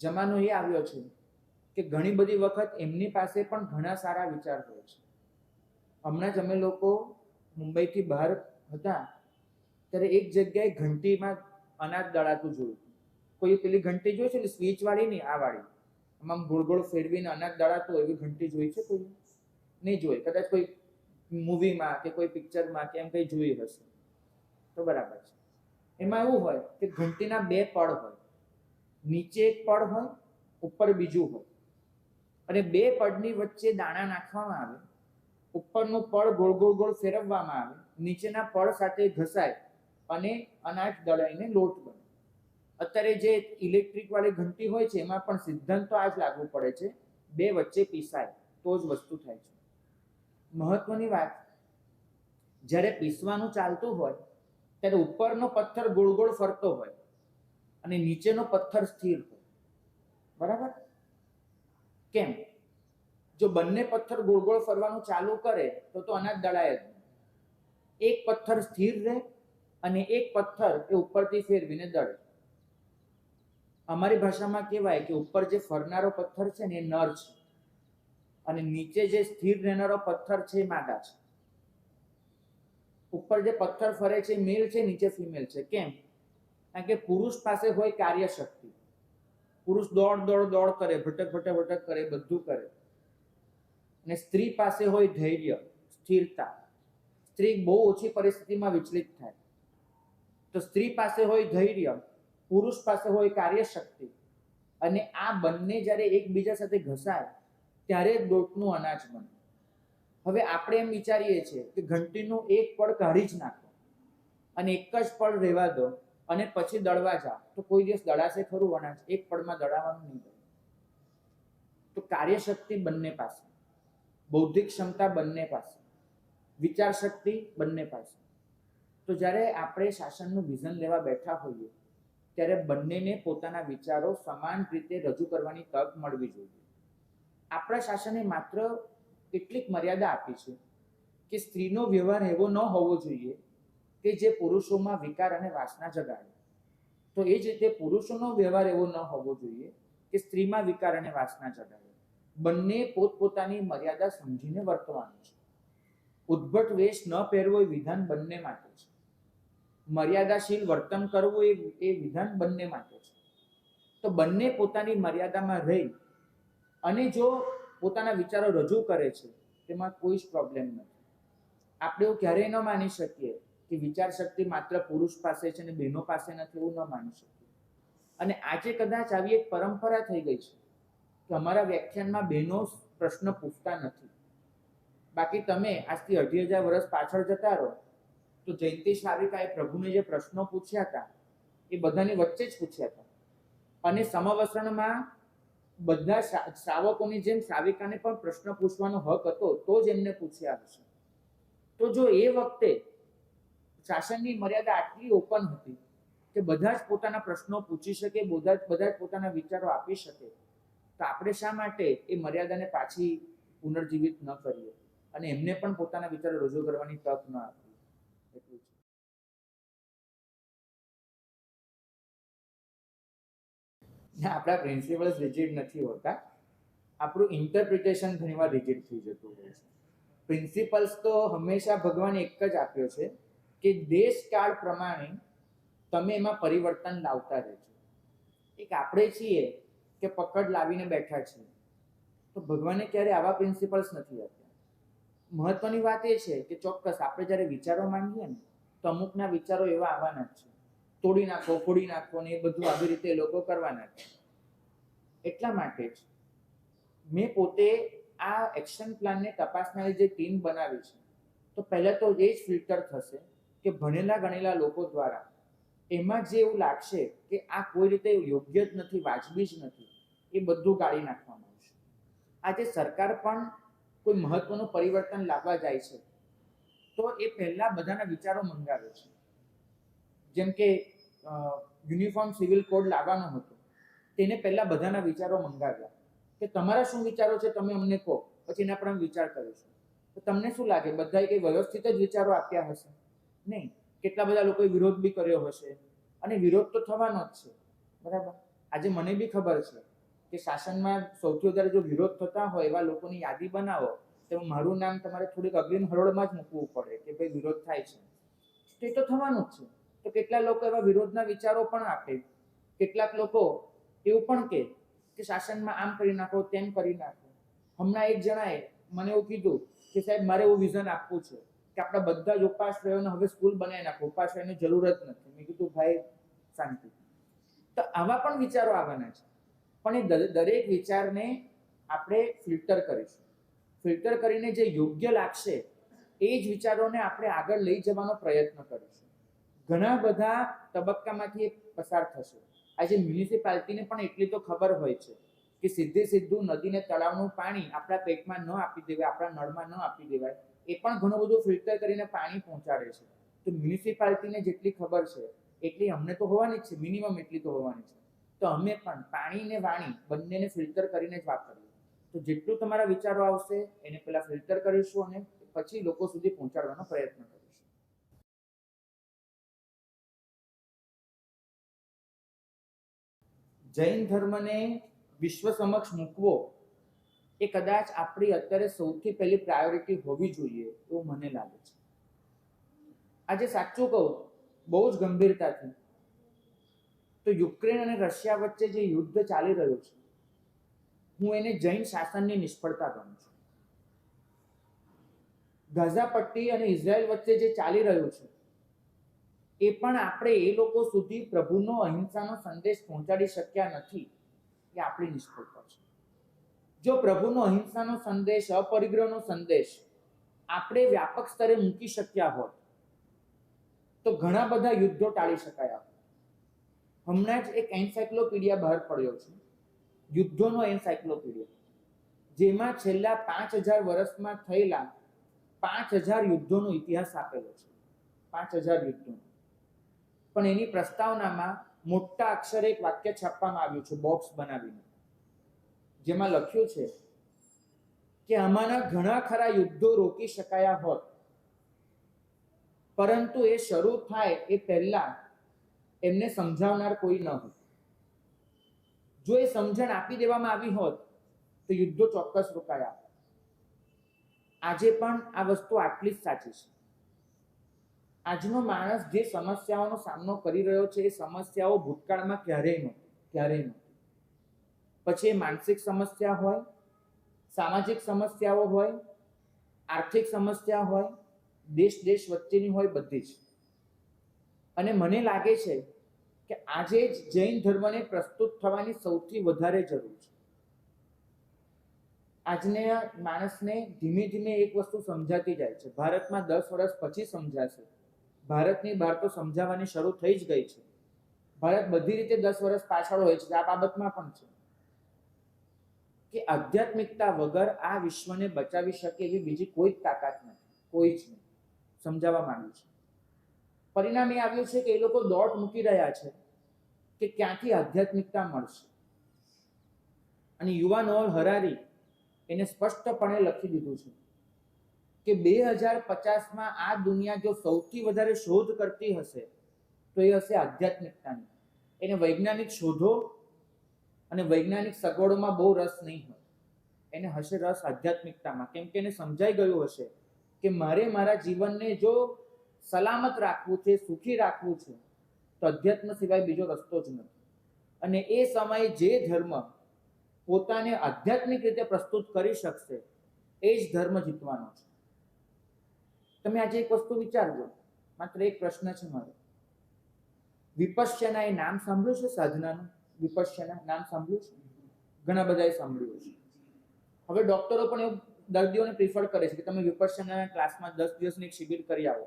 જમાનો એ આવ્યો છે કે ઘણી બધી વખત એમની પાસે પણ ઘણા સારા વિચાર હોય છે. હમણાં જ અમે લોકો મુંબઈથી બહાર હતા ત્યારે એક જગ્યાએ ઘંટીમાં અનાજ દળાતું જોયું. કોઈ પેલી ઘંટી જોઈ છે સ્વિચ વાળી? નહીં, આ વાળી, આમ ગોળ ગોળ ફેરવીને અનાજ દળાતું હોય એવી ઘંટી જોઈ છે? કોઈ નહીં જોઈ, કદાચ કોઈ મૂવીમાં કે કોઈ પિક્ચરમાં કે એમ કંઈ જોઈ હશે તો બરાબર છે. એમાં એવું હોય કે ઘંટીના બે પડ હોય, નીચે એક પડ હોય, ઉપર બીજું હોય, અને બે પડની વચ્ચે દાણા નાખવામાં આવે, ઉપરનું પડ ગોળ ગોળ ગોળ ફેરવવામાં આવે, નીચેના પડ સાથે ઘસાય અને અનાજ દળાઈને લોટ બને. અત્યારે જે ઇલેક્ટ્રિક વાળી ઘંટી હોય છે એમાં પણ સિદ્ધાંત તો આ જ લાગુ પડે છે, બે વચ્ચે પીસાય તો જ વસ્તુ થાય છે. મહત્વની વાત, જ્યારે પીસવાનું ચાલતું હોય ત્યારે ઉપરનો પથ્થર ગોળ ગોળ ફરતો હોય અને નીચેનો પથ્થર સ્થિર હોય. બરાબર? કેમ? જો બંને પથ્થર ગોળ ગોળ ફરવાનું ચાલુ કરે તો અનાજ દળાય જ નહીં. એક પથ્થર સ્થિર રહે અને એક પથ્થર એ ઉપરથી ફેરવીને દળે. અમારી ભાષામાં કહેવાય કે ઉપર જે ફરનારો પથ્થર છે ને એ નર છે અને નીચે જે સ્થિર રહેનારો પથ્થર છે એ માદા છે. ઉપર જે પથ્થર ફરે છે મેલ છે, નીચે ફિમેલ છે. કેમ? કારણ કે પુરુષ પાસે હોય કાર્યશક્તિ, પુરુષ દોડ દોડ દોડ કરે, ભટક ભટક ભટક કરે, બધું કરે. અને સ્ત્રી પાસે હોય ધૈર્ય, સ્થિરતા. સ્ત્રી બહુ ઓછી પરિસ્થિતિમાં વિચલિત થાય. તો સ્ત્રી પાસે હોય ધૈર્ય, પુરુષ પાસે હોય કાર્યશક્તિ, અને આ બંને જ્યારે એકબીજા સાથે ઘસાય ત્યારે લોટનું અનાજ બને. હવે આપણે એમ વિચારીએ છીએ કે ઘંટીનું એક પડ કાઢી જ નાખો અને એક જ પડ રહેવા દો અને પછી દળવા જાઓ તો કોઈ દિવસ દળાશે ખરું અનાજ? એક પળમાં દળાવાનું નહીં બને. તો કાર્યશક્તિ બંને પાસે, બૌદ્ધિક ક્ષમતા બંને પાસે, વિચાર શક્તિ બંને પાસે. તો જ્યારે આપણે શાસનનું વિઝન લેવા બેઠા હોઈએ ત્યારે બંનેને પોતાના વિચારો સમાન રીતે રજૂ કરવાની તક મળવી જોઈએ. આપણા શાસને માત્ર કેટલીક મર્યાદા આપી છે કે સ્ત્રીનો વ્યવહાર એવો ન હોવો જોઈએ કે જે પુરુષોમાં વિકાર અને વાસના જગાડે. તો એ જ રીતે પુરુષોનો વ્યવહાર એવો ન હોવો જોઈએ કે સ્ત્રીમાં વિકાર અને વાસના જગાડે. બંને પોતપોતાની મર્યાદા સમજીને વર્તવાનું છે. ઉદ્ભટ વેશ ન પહેરવો એ વિધાન બંને માટે છે. મર્યાદાશીલ વર્તન કરવું એ વિધાન બંને માટે છે. તો બંને પોતાની મર્યાદામાં રહી અને જો પોતાના વિચારો રજૂ કરે છે તેમાં કોઈ જ પ્રોબ્લેમ નથી. આપણે એવું ક્યારેય ન માની શકીએ કે વિચાર શક્તિ માત્ર પુરુષ પાસે છે અને બહેનો પાસે નથી, એવું ન માની શકીએ. અને આજે કદાચ આવી એક પરંપરા થઈ ગઈ છે કે અમારા વ્યાખ્યાનમાં બહેનો પ્રશ્ન પૂછતા નથી. બાકી તમે આજથી 2,500 વર્ષ પાછળ જતા રહો તો જયંતિ શ્રાવિકાએ પ્રભુને જે પ્રશ્નો પૂછ્યા હતા એ બધાની વચ્ચે જ પૂછ્યા હતા. અને સમવસ્ત્રણમાં બધા શ્રાવકોની જેમ શ્રાવિકાને પણ પ્રશ્ન પૂછવાનો હક હતો, તો જ એમને પૂછ્યા હશે. તો જો એ વખતે શાસનની મર્યાદા આટલી ઓપન હતી કે બધા જ પોતાના પ્રશ્નો પૂછી શકે, બધા જ પોતાના વિચારો આપી શકે, તો આપણે શા માટે એ મર્યાદાને પાછી પુનર્જીવિત ન કરીએ અને એમને પણ પોતાના વિચારો રજૂ કરવાની તક ન આપીએ? એટલું છે. આપણા પ્રિન્સિપલ્સ રિજિડ નથી હોતા, આપણું ઇન્ટરપ્રિટેશન ઘણીવાર રિજિડ થઈ જતું હોય છે. પ્રિન્સિપલ્સ તો હંમેશા ભગવાને એક જ આપ્યો છે કે દેશકાળ પ્રમાણે તમે એમાં પરિવર્તન લાવતા રહેજો. એક આપણે છીએ કે પકડ લાવીને બેઠા છીએ, તો ભગવાને ક્યારે આવા પ્રિન્સિપલ્સ નથી આપ્યા. મહત્વની વાત એ છે કે ચોક્કસ આપણે જ્યારે વિચારો માંગીએ ને તો અમુકના વિચારો એવા આવવાના જ છે, તોડી નાખો, ફોડી નાખો ને એ બધું આવી રીતે લોકો કરવાના છે. એટલા માટે જ મેં પોતે આ એક્શન પ્લાનને તપાસનારી જે ટીમ બનાવી છે, તો પહેલા તો એ જ ફિલ્ટર થશે કે ભણેલા ગણેલા લોકો દ્વારા એમાં જે એવું લાગશે કે આ કોઈ રીતે યોગ્ય જ નથી, વાજબી જ નથી, એ બધું ગાળી નાખવામાં આવશે. આજે સરકાર પણ કોઈ મહત્વનું પરિવર્તન લાવવા જાય છે તો એ પહેલા બધાના વિચારો મંગાવે છે. જેમ કે યુનિફોર્મ સિવિલ કોડ લાવવાનો હતો, તેને પહેલા બધાના વિચારો મંગાવ્યા કે તમારા શું વિચારો છે તમે અમને કહો, પછી એના પર અમે વિચાર કરીશું. તો તમને શું લાગે બધાએ કઈ વ્યવસ્થિત જ વિચારો આપ્યા હશે? નહીં. કેટલા બધા લોકોએ વિરોધ બી કર્યો હશે, અને વિરોધ તો થવાનો જ છે, બરાબર. આજે મને બી ખબર છે કે શાસનમાં સૌથી વધારે જો વિરોધ થતા હોય એવા લોકોની યાદી બનાવો તો મારું નામ તમારે થોડીક અગ્રિમ હરોળમાં જ મૂકવું પડે કે ભાઈ વિરોધ થાય છે. તે તો થવાનું જ છે. તો કેટલા લોકો એવા વિરોધના વિચારો પણ આપે. કેટલાક લોકો એવું પણ કે શાસનમાં આમ કરી નાખો, તેમ કરી નાખો. હમણાં એક જણાએ મને એવું કીધું કે સાહેબ મારે એવું વિઝન આપવું છે કે આપણા બધા જ ઉપાશ્રયોને હવે સ્કૂલ બનાવી નાખો, ઉપાશ્રયની જરૂર જ નથી. મેં કીધું ભાઈ શાંતિ. તો આવા પણ વિચારો આવવાના છે, પણ એ દરેક વિચારને આપણે ફિલ્ટર કરીશું. ફિલ્ટર કરીને જે યોગ્ય લાગશે એ જ વિચારોને આપણે આગળ લઈ જવાનો પ્રયત્ન કરીશું. ઘણા બધા તબક્કામાંથી પસાર થશે. આજે મ્યુનિસિપાલિટીને પણ એટલી તો ખબર હોય છે કે સીધું નદીને તળાવનું પાણી આપણા પેટમાં ન આપી દેવાય, આપણા નળમાં ન આપી દેવાય. એ પણ ઘણું બધું ફિલ્ટર કરીને પાણી પહોંચાડે છે. તો મ્યુનિસિપાલિટીને જેટલી ખબર છે એટલી અમને તો હોવાની જ છે, મિનિમમ એટલી તો હોવાની છે. તો અમે પણ પાણી ને વાણી બંનેને ફિલ્ટર કરીને જ વાપરીએ. તો જેટલું તમારા વિચારો આવશે એને પહેલા ફિલ્ટર કરીશું અને પછી લોકો સુધી પહોંચાડવાનો પ્રયત્ન કરીશું. જૈન ધર્મને વિશ્વ સમક્ષ મૂકવો એ કદાચ આપણી અત્યારે સૌથી પહેલી પ્રાયોરિટી હોવી જોઈએ એવું મને લાગે છે. આજે સાચું કહું બહુ જ ગંભીરતાથી તો યુક્રેન અને રશિયા વચ્ચે જે યુદ્ધ ચાલી રહ્યું છે, હું એને જૈન શાસનની નિષ્ફળતા ગણું છું. ગાઝા પટ્ટી અને ઇઝરાયલ વચ્ચે જે ચાલી રહ્યું છે એ પણ આપણે એ લોકો સુધી પ્રભુનો અહિંસાનો સંદેશ પહોંચાડી શક્યા નથી, એ આપણી નિષ્ફળતા છે. જો પ્રભુનો અહિંસાનો સંદેશ, અપરિગ્રહનો સંદેશ આપણે વ્યાપક સ્તરે મૂકી શક્યા હોત તો ઘણા બધા યુદ્ધો ટાળી શકાયા. હમણાં જ એક એન્સાઇક્લોપીડિયા બહાર પડ્યો છે, યુદ્ધોનો એન્સાઇક્લોપીડિયા, જેમાં છેલ્લા 5000 વર્ષમાં થયેલા 5000 યુદ્ધોનો ઇતિહાસ આપેલો છે. 5000 યુદ્ધો. પણ એની પ્રસ્તાવનામાં મોટા અક્ષરે એક વાક્ય છાપવામાં આવ્યું છે, બોક્સ બનાવીને, જેમાં લખ્યું છે કે આમાંના ઘણા ખરા યુદ્ધો રોકી શકાયા હોત, પરંતુ એ શરૂ થાય એ પહેલા એમને સમજાવનાર કોઈ ન હતું. જો એ સમજણ આપી દેવામાં આવી હોત તો યુદ્ધો ચોક્કસ રોકાયા. આજે પણ આ વસ્તુ આટલી જ સાચી છે. આજનો માણસ જે સમસ્યાઓનો સામનો કરી રહ્યો છે, એ સમસ્યાઓ ભૂતકાળમાં ક્યારેય નહોતી. પછી એ માનસિક સમસ્યા હોય, સામાજિક સમસ્યાઓ હોય, આર્થિક સમસ્યા હોય, દેશ વચ્ચેની હોય, બધી જ. અને મને લાગે છે કે આજે જ જૈન ધર્મને પ્રસ્તુત થવાની સૌથી વધારે જરૂર છે. આજના માણસને ધીમે ધીમે એક વસ્તુ સમજાતી જાય છે. ભારતમાં 10 વર્ષ પછી સમજાશે. ભારતની બહાર તો સમજાવવાની શરૂ થઈ જ ગઈ છે. ભારત બધી રીતે 10 વર્ષ પાછળ હોય છે. આ બાબતમાં પણ છે કે આધ્યાત્મિકતા વગર આ વિશ્વને બચાવી શકે એવી બીજી કોઈ જ તાકાત નથી, કોઈ જ નહીં. સમજાવવા માંગુ છું. પરિણામ એ આવ્યું છે કે એ લોકો દોટ મૂકી રહ્યા છે કે ક્યાંથી આધ્યાત્મિકતા મળશે. અને યુવાન નોઅલ હરારી એને સ્પષ્ટપણે લખી દીધું છે કે 2050માં આ દુનિયા જો સૌથી વધારે શોધ કરતી હશે તો એ હશે આધ્યાત્મિકતાની. એને વૈજ્ઞાનિક શોધો અને વૈજ્ઞાનિક સગવડોમાં બહુ રસ નહીં હોય, એને હશે રસ આધ્યાત્મિકતામાં. કેમ કે એને સમજાઈ ગયું હશે કે મારે મારા જીવનને જો સલામત રાખવું છે, સુખી રાખવું છે, તો અધ્યાત્મ સિવાય બીજો રસ્તો જ નથી. અને એ સમયે જે ધર્મ પોતાને આધ્યાત્મિક રીતે પ્રસ્તુત કરી શકશે એ જ ધર્મ જીતવાનો છે. તમે આજે એક વસ્તુ વિચારજો, માત્ર એક પ્રશ્ન છે મારો. વિપશ્યના એ નામ સાંભળ્યું છે? સાધનાનું વિપશ્યના નામ સાંભળ્યું છે? ઘણા બધાએ સાંભળ્યું છે. હવે ડોક્ટરો પણ એવું દર્દીઓને પ્રિફર કરે છે કે તમે વિપશ્યના ક્લાસમાં 10 દિવસની એક શિબિર કરી આવો.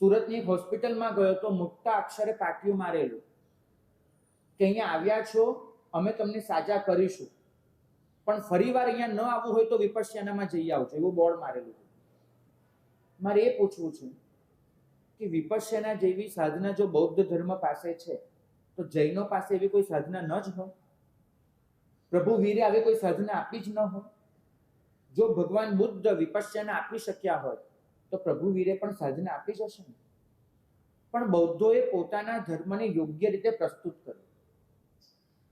સુરતની એક હોસ્પિટલમાં ગયો તો મોટા અક્ષરે પાટિયું મારેલું કે અહીંયા આવ્યા છો, અમે તમને સાજા કરીશું, પણ ફરીવાર અહીંયા ન આવવું હોય તો વિપશ્યનામાં જઈ આવજો, એવું બોર્ડ મારેલું. મારે એ પૂછવું છે કે વિપશ્યના જેવી સાધના જો બૌદ્ધ ધર્મ પાસે છે તો જૈનો પાસે એવી કોઈ સાધના ન જ હોય? પ્રભુ વીરે આવી કોઈ સાધના આપી જ ન હોય? જો ભગવાન બુદ્ધ વિપશ્યના આપી શક્યા હોય તો પ્રભુ વીરે પણ સાધના આપી જ હશે ને. પણ બૌદ્ધોએ પોતાના ધર્મને યોગ્ય રીતે પ્રસ્તુત કર્યો.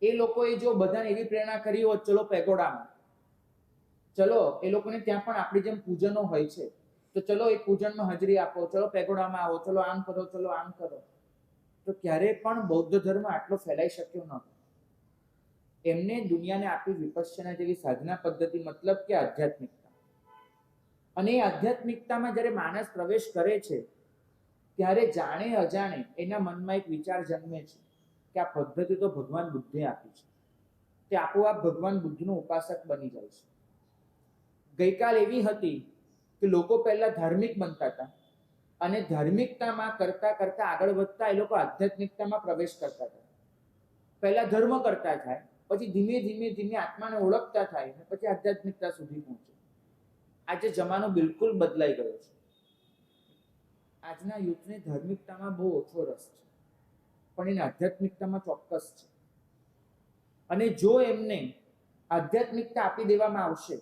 એ લોકોએ જો બધાને એવી પ્રેરણા કરી હોત, ચલો પેગોડામાં, ચલો એ લોકોને ત્યાં પણ આપણી જેમ પૂજનો હોય છે, તો ચલો એ પૂજનમાં હાજરી આપો, ચલો પેગોડામાં આવો, ચલો આમ કરો, ચલો આમ કરો, તો ક્યારે પણ બૌદ્ધ ધર્મ આટલો ફેલાઈ શક્યો નહોતો. એમને દુનિયાને આપી વિપશ્યના જેવી સાધના પદ્ધતિ, મતલબ કે આધ્યાત્મિકતા. અને એ આધ્યાત્મિકતામાં જ્યારે માણસ પ્રવેશ કરે છે ત્યારે જાણે અજાણે એના મનમાં એક વિચાર જન્મે છે કે આ પદ્ધતિ તો ભગવાન બુદ્ધે આપી છે. તે આપોઆપ ભગવાન બુદ્ધનો ઉપાસક બની જાય છે. ગઈકાલ એવી હતી કે લોકો પહેલા ધાર્મિક બનતા હતા અને ધાર્મિકતામાં કરતા કરતા આગળ વધતા એ લોકો આધ્યાત્મિકતામાં પ્રવેશ કરતા હતા. પહેલા ધર્મ કરતા થાય, પછી ધીમે ધીમે ધીમે આત્માને ઓળખતા થાય અને પછી આધ્યાત્મિકતા સુધી પહોંચે. આજે જમાનો બિલકુલ બદલાઈ ગયો છે. આજના યુથને ધાર્મિકતામાં બહુ ઓછો રસ છે, પણ એને આધ્યાત્મિકતામાં ચોક્કસ છે. અને જો એમને આધ્યાત્મિકતા આપી દેવામાં આવશે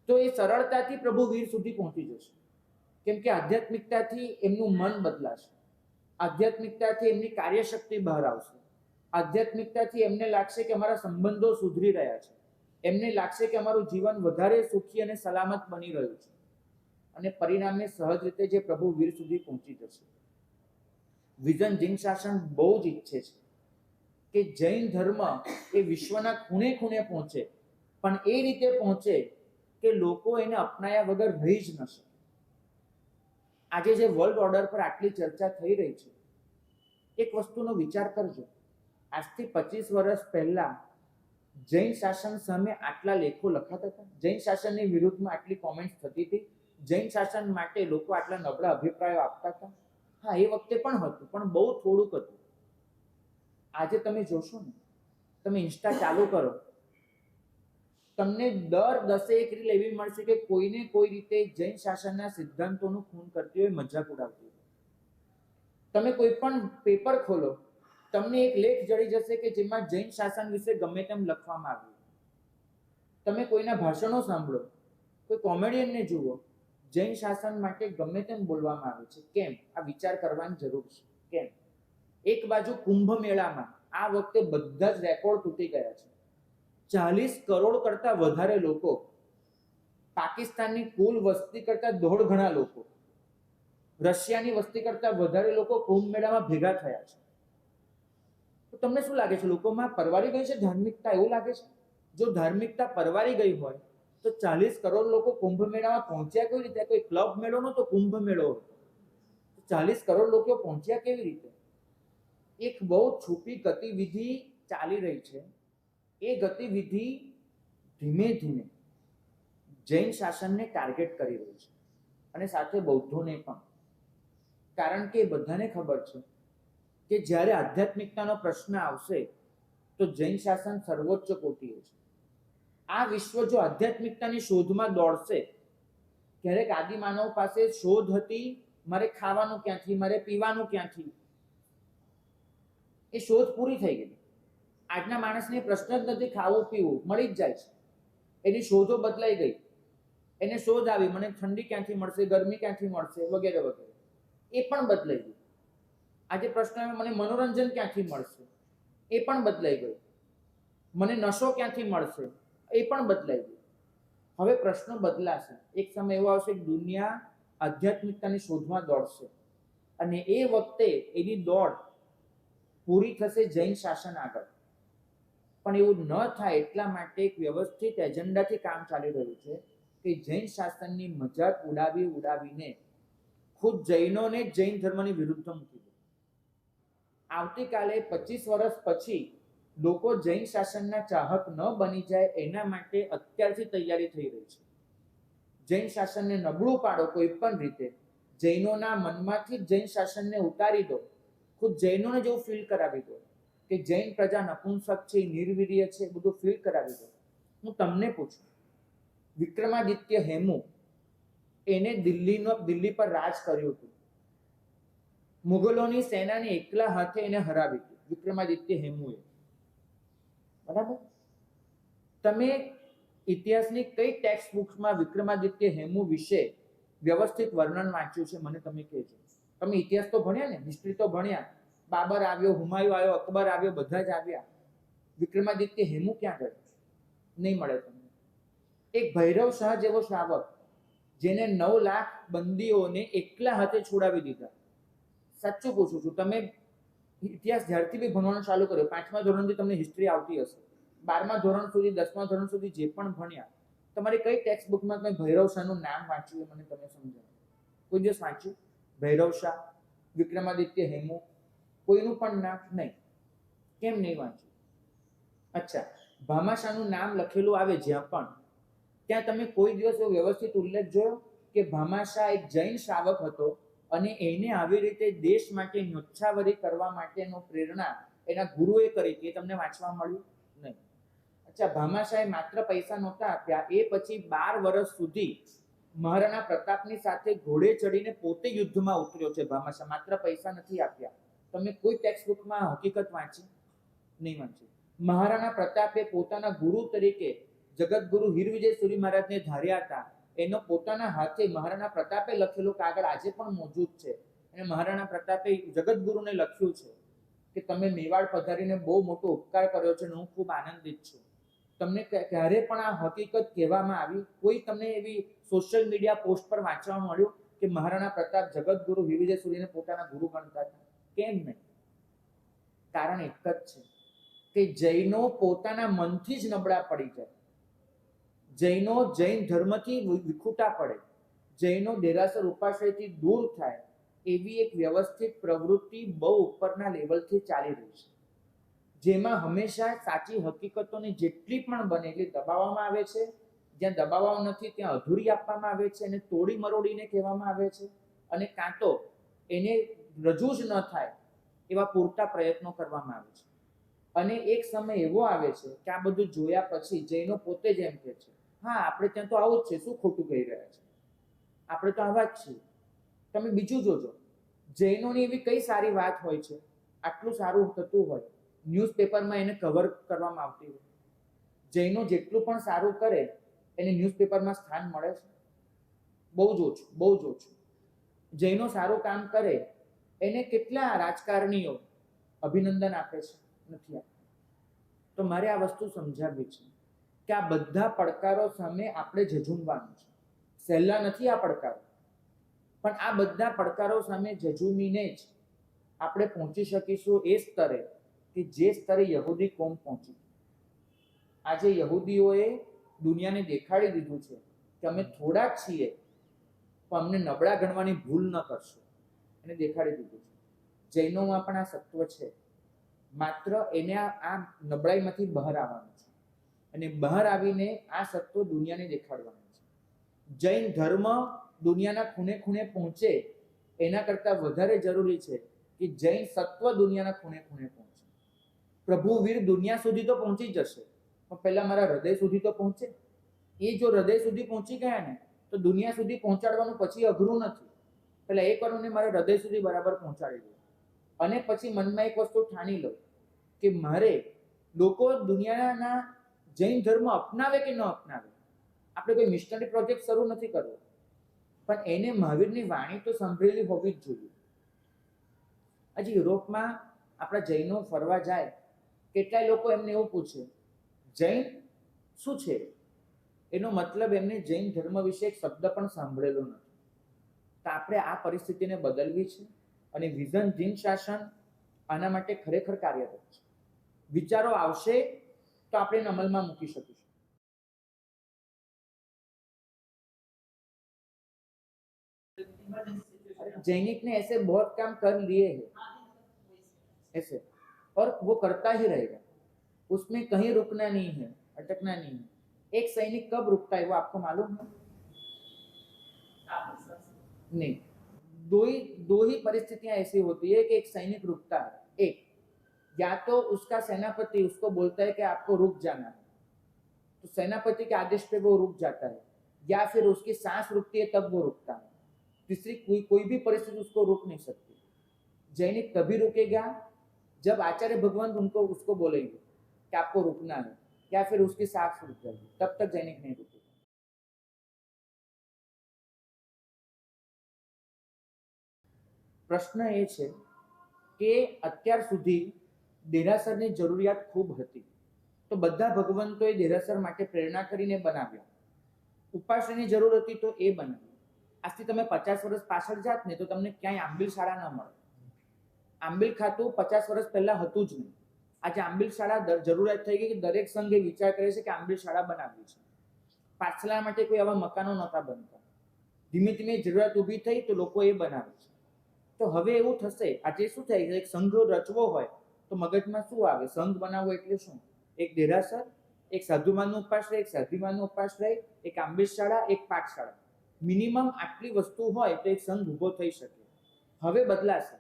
તો એ સરળતાથી પ્રભુ વીર સુધી પહોંચી જશે. કેમ કે આધ્યાત્મિકતાથી એમનું મન બદલાશે, આધ્યાત્મિકતાથી એમની કાર્યશક્તિ બહાર આવશે, આધ્યાત્મિકતાથી એમને લાગશે કે અમારા સંબંધો સુધરી રહ્યા છે, એમને લાગશે કે અમારું જીવન વધારે સુખી અને સલામત બની રહ્યું છે. અને પરિણામે સહજ રીતે જે પ્રભુ વીર સુધી પહોંચી જશે. વિઝન જૈન શાસન બહુ જ ઈચ્છે છે કે જૈન ધર્મ એ વિશ્વના ખૂણે ખૂણે પહોંચે, પણ એ રીતે પહોંચે કે લોકો એને અપનાયા વગર રહી જ ન શકે. આજે જે વર્લ્ડ ઓર્ડર પર આટલી ચર્ચા થઈ રહી છે, એક વસ્તુનો વિચાર કરજો. આજથી 25 વર્ષ પહેલા જૈન શાસન સામે આટલા લેખો લખાતા હતા, જૈન શાસનની વિરુદ્ધમાં આટલી કોમેન્ટ્સ થતી હતી, જૈન શાસન માટે લોકો આટલા નબળા અભિપ્રાયો આપતા હતા. હા, એ વખતે પણ હતું, પણ બહુ થોડુંક હતું. આજે તમે જોશો ને, તમે ઇન્સ્ટા ચાલુ કરો, તમને દર 10 રીલ એવી મળશે કે કોઈને કોઈ રીતે જૈન શાસનના સિદ્ધાંતોનું ખૂન કરતી હોય, મજાક ઉડાવતી હોય. તમે કોઈ પણ પેપર ખોલો, તમને એક લેખ જડી જશે કે જેમાં જૈન શાસન વિશે ગમે તેમ લખવામાં આવ્યું. તમે કોઈના ભાષણો સાંભળો, કોઈ કોમેડિયનને જુઓ, જૈન શાસન માટે ગમે તેમ બોલવામાં આવે છે. કેમ? આ વિચાર કરવાની જરૂર છે. કેમ? એક બાજુ કુંભ મેળામાં આ વખતે બધા જ રેકોર્ડ તૂટી ગયા છે. 40 કરોડ કરતા વધારે લોકો, પાકિસ્તાનની કુલ વસ્તી કરતા 1.5 ગણા લોકો, રશિયાની વસ્તી કરતા વધારે લોકો કુંભ મેળામાં ભેગા થયા છે. તો તમને શું લાગે છે, લોકોમાં પરવારી ગઈ છે ધાર્મિકતા? એવું લાગે છે? જો ધાર્મિકતા પરવારી ગઈ હોય તો 40 કરોડ લોકો કુંભ મેળામાં પહોંચ્યા કેવી રીતે? કોઈ ક્લબ મેળો નતો, કુંભ મેળો હતો. 40 કરોડ લોકો પહોંચ્યા કેવી રીતે? એક બહુ છુપી ગતિવિધિ ચાલી રહી છે. એ ગતિવિધિ ધીમે ધીમે જૈન શાસનને ટાર્ગેટ કરી રહી છે, અને સાથે બૌદ્ધોને પણ. કારણ કે બધાને ખબર છે કે જ્યારે આધ્યાત્મિકતાનો પ્રશ્ન આવશે તો જૈન શાસન સર્વોચ્ચ કોટીએ છે. આ વિશ્વ જો આધ્યાત્મિકતાની શોધમાં દોડશે, ક્યારેક આદિમાનવ પાસે શોધ હતી, મારે ખાવાનું ક્યાંથી, મારે પીવાનું ક્યાંથી, એ શોધ પૂરી થઈ ગઈ. આજના માણસને પ્રશ્ન જ નથી, ખાવું પીવું મળી જ જાય છે. એની શોધો બદલાઈ ગઈ. એને શોધ આવી, મને ઠંડી ક્યાંથી મળશે, ગરમી ક્યાંથી મળશે, વગેરે વગેરે. એ પણ બદલાઈ ગયું. આજે પ્રશ્ન આવે, મને મનોરંજન ક્યાંથી મળશે, એ પણ બદલાઈ ગયું. મને નશો ક્યાંથી મળશે, એ પણ બદલાઈ ગયું. હવે પ્રશ્નો બદલાશે. એક સમય એવો આવશે કે દુનિયા આધ્યાત્મિકતાની શોધમાં દોડશે, અને એ વખતે એની દોડ પૂરી થશે જૈન શાસન આગળ. પણ એવું ન થાય એટલા માટે એક વ્યવસ્થિત એજન્ડાથી કામ ચાલી રહ્યું છે કે જૈન શાસનની મજાક ઉડાવીને ખુદ જૈનોને જૈન ધર્મની વિરુદ્ધ મૂકી દે. આવતીકાલે 25 વર્ષ પછી લોકો જૈન શાસનના ચાહક ન બની જાય એના માટે અત્યારથી તૈયારી થઈ રહી છે. જૈન શાસનને નબળું પાડો કોઈ પણ રીતે, જૈનોના મનમાંથી જૈન શાસનને ઉતારી દો, ખુદ જૈનોને જેવું ફીલ કરાવી દો કે જૈન પ્રજા નપુંસક છે, નિર્વીર્ય છે, બધું ફીલ કરાવી દો. હું તમને પૂછું, વિક્રમાદિત્ય હેમુ, એને દિલ્હી પર રાજ કર્યું હતું. મુગલોની સેનાને એકલા હાથે એને હરાવી હતી વિક્રમાદિત્ય હેમુએ. બરાબર? તમે ઇતિહાસની કઈ ટેક્સ્ટ બુક્સમાં વિક્રમાદિત્ય હેમુ વિશે વ્યવસ્થિત વર્ણન વાંચ્યું છે? મને તમે કહેજો. તમે ઇતિહાસ તો ભણ્યા ને, હિસ્ટ્રી તો ભણ્યા. બાબર આવ્યો, હુમાયુ આવ્યો, અકબર આવ્યો, બધા જ આવ્યા. વિક્રમાદિત્ય હેમુ ક્યાં ગયો? નહીં મળે તમને. એક ભૈરવ શાહ જેવો શ્રાવક, જેને 9 લાખ બંદીઓને એકલા હાથે છોડાવી દીધા. સાચું પૂછું છું, તમે ઇતિહાસ જ્યારથી બી ભણવાનું ચાલુ કર્યો, 5મા ધોરણથી તમને હિસ્ટ્રી આવતી હશે, 12મા ધોરણ સુધી, 10મા ધોરણ સુધી જે પણ ભણ્યા, તમારી કઈ ટેક્સ્ટ બુકમાં તમે ભૈરવ શાહનું નામ વાંચ્યું મને તમે સમજાવો? કોઈ દિવસ વાંચ્યું? ભૈરવ શાહ, વિક્રમાદિત્ય હેમુ, કોઈનું પણ નામ નહીં. કેમ નહીં વાંચ્યું? અચ્છા, ભામાશાહનું નામ લખેલું આવે જ્યાં પણ, ત્યાં તમે કોઈ દિવસ એવો વ્યવસ્થિત ઉલ્લેખ જોયો કે ભામાશાહ એક જૈન શ્રાવક હતો અને એને આવી રીતે દેશ માટે ન્યોછાવરી કરવા માટેનો પ્રેરણા એના ગુરુએ કરી કે તમને વાંચવા મળ્યું નહીં. અચ્છા, ભામાશાહે માત્ર પૈસા નહોતા આપ્યા, એ પછી 12 વર્ષ સુધી મહારાણા પ્રતાપની સાથે ઘોડે ચડીને પોતે યુદ્ધમાં ઉતર્યો છે ભામાશાહ. માત્ર પૈસા નથી આપ્યા. તમે કોઈ ટેક્સ્ટ બુકમાં હકીકત વાંચી? નહીં વાંચી. મહારાણા પ્રતાપે પોતાના ગુરુ તરીકે જગતગુરુ હીરવિજય સુરી મહારાજને ધાર્યા હતા. એનો પોતાના હાથે મહારાણા પ્રતાપે લખેલું કાગળ આજે પણ મોજૂદ છે. અને મહારાણા પ્રતાપે જગતગુરુને લખ્યું છે કે તમે મેવાડ પધારીને બહુ મોટો ઉપકાર કર્યો છે અને હું ખૂબ આનંદિત છું. તમને ક્યારે પણ આ હકીકત કહેવામાં આવી? કોઈ તમને એવી સોશિયલ મીડિયા પોસ્ટ પર વાંચવા મળ્યું કે મહારાણા પ્રતાપ જગતગુરુ હીરવિજય સુરીને પોતાના ગુરુ ગણતા હતા? કેમ નહીં? કારણ એક જ છે કે જૈનો પોતાના મનથી જ નબળા પડી જાય, જૈનો જૈન ધર્મથી વિખૂટા પડે, જૈનો દેરાસર ઉપાશ્રયથી દૂર થાય, એવી એક વ્યવસ્થિત પ્રવૃત્તિ બહુ ઉપરના લેવલથી ચાલી રહી છે, જેમાં હંમેશા સાચી હકીકતોને જેટલી પણ બને એટલી દબાવવામાં આવે છે. જ્યાં દબાવવામાં નથી ત્યાં અધૂરી આપવામાં આવે છે અને તોડી મરોડીને કહેવામાં આવે છે, અને કાં તો એને રજૂ જ ન થાય એવા પૂરતા પ્રયત્નો કરવામાં આવે છે. અને એક સમય એવો આવે છે કે આ બધું જોયા પછી જૈનો પોતે જ એમ કહે છે, હા આપણે ત્યાં તો આવું જ છે, શું ખોટું કહી રહ્યા છે, આપણે તો આવા જ છીએ. તમે બીજું જોજો, જૈનોની એવી કઈ સારી વાત હોય છે, આટલું સારું થતું હોય, ન્યૂઝપેપરમાં એને કવર કરવામાં આવતી હોય. જૈનો જેટલું પણ સારું કરે એને ન્યૂઝપેપરમાં સ્થાન મળે છે? બહુ જ ઓછું, બહુ જ ઓછું. જૈનો સારું કામ કરે એને કેટલા રાજકારણીઓ અભિનંદન આપે છે? નથી આપતા. તો મારે આ વસ્તુ સમજાવવી છે કે આ બધા પડકારો સામે આપણે ઝઝૂમવાનું છે. સહેલા નથી આ પડકારો, પણ આ બધા પડકારો સામે ઝઝૂમીને જ આપણે પહોંચી શકીશું એ સ્તરે કે જે સ્તરે યહૂદી કોમ પહોંચી. આજે યહૂદીઓએ દુનિયાને દેખાડી દીધું છે કે અમે થોડા જ છીએ પણ અમને નબળા ગણવાની ભૂલ ન કરશો, એને દેખાડી દીધું છે. જૈનોમાં પણ આ સત્વ છે, માત્ર એને આ નબળાઈમાંથી બહાર આવવાનું છે અને બહાર આવીને આ સત્વ દુનિયાને દેખાડવાનું છે. જૈન ધર્મ દુનિયાના ખૂણે ખૂણે પહોંચે એના કરતાં વધારે જરૂરી છે કે જૈન સત્વ દુનિયાના ખૂણે ખૂણે પહોંચે. પ્રભુ વીર દુનિયા સુધી તો પહોંચી જશે, પણ પહેલા મારા હૃદય સુધી તો પહોંચે. એ જો હૃદય સુધી પહોંચી ગયા ને તો દુનિયા સુધી પહોંચાડવાનું પછી અઘરું નથી. પહેલા એક વાર મારા હૃદય સુધી બરાબર પહોંચાડી દો અને પછી મનમાં એક વસ્તુ ઠાણી લો કે મારે લોકો દુનિયાના જૈન ધર્મ અપનાવે કે ન અપનાવે, આપણે કોઈ મિશનરી પ્રોજેક્ટ શરૂ નથી કરવો, પણ એને મહાવીરની વાણી તો સાંભળેલી હોવી જ જોઈએ. આજે યુરોપમાં આપણા જૈનો ફરવા જાય, કેટલાય લોકો એમને એવું પૂછે જૈન શું છે? એનો મતલબ એમને જૈન ધર્મ વિશે એક શબ્દ પણ સાંભળેલો નથી. તો આપણે આ પરિસ્થિતિને બદલવી છે અને વિઝન જીન શાસન આના માટે ખરેખર કાર્યરત છે. વિચારો આવશે તો આપણે એને અમલમાં મૂકી શકીશું. जैनिक ने ऐसे बहुत काम कर लिए हैं ऐसे, और वो करता ही रहेगा, उसमें कहीं रुकना नहीं है, अटकना नहीं है. एक सैनिक कब रुकता है वो आपको मालूम है? नहीं. दो ही परिस्थितियां ऐसी होती है कि एक सैनिक रुकता है. एक, या तो उसका सेनापति उसको बोलता है कि आपको रुक जाना है, तो सेनापति के आदेश पे वो रुक जाता है, या फिर उसकी सांस रुकती है तब वो रुकता है. तीसरी कोई भी परिस्थिति उसको रोक नहीं सकती. जैनिक तभी रुकेगा जब आचार्य भगवान उसको बोलेंगे कि आपको रुकना है, या फिर उसकी सांस रुक जाएगी, तब तक जैनिक नहीं रुकेगा. પ્રશ્ન એ છે કે અત્યાર સુધી દેરાસરની જરૂરિયાત ખૂબ હતી, તો બધા ભગવંતોએ દેરાસર માટે પ્રેરણા કરીને બનાવ્યા. ઉપાશ્રયની જરૂર હતી તો એ બનાવ્યું. આજથી તમે 50 વર્ષ પાછળ જાત ને તો તમને ક્યાંય આંબિલ શાળા ન મળે. આંબિલ ખાતું 50 વર્ષ પહેલા હતું જ નહીં. આજે આંબિલ શાળા જરૂરિયાત થઈ ગઈ કે દરેક સંઘ એ વિચાર કરે છે કે આંબિલ શાળા બનાવવી છે. પાછલા માટે કોઈ આવા મકાનો નહોતા બનતા. ધીમે ધીમે જરૂરિયાત ઊભી થઈ તો લોકો એ બનાવે છે. તો હવે એવું થશે, આજે શું થાય છે, એક સંઘ રચવો હોય તો મગજમાં શું આવે? સંઘ બનાવવો એટલે શું? એક દેરાસર, એક સાધુમાનનો ઉપાશ્રય, એક સાધ્વીમાનનો ઉપાશ્રય, એક આંબિલ શાળા, એક પાઠશાળા. મિનિમમ આટલી વસ્તુ હોય તો એક સંઘ ઊભો થઈ શકે. હવે બદલાશે.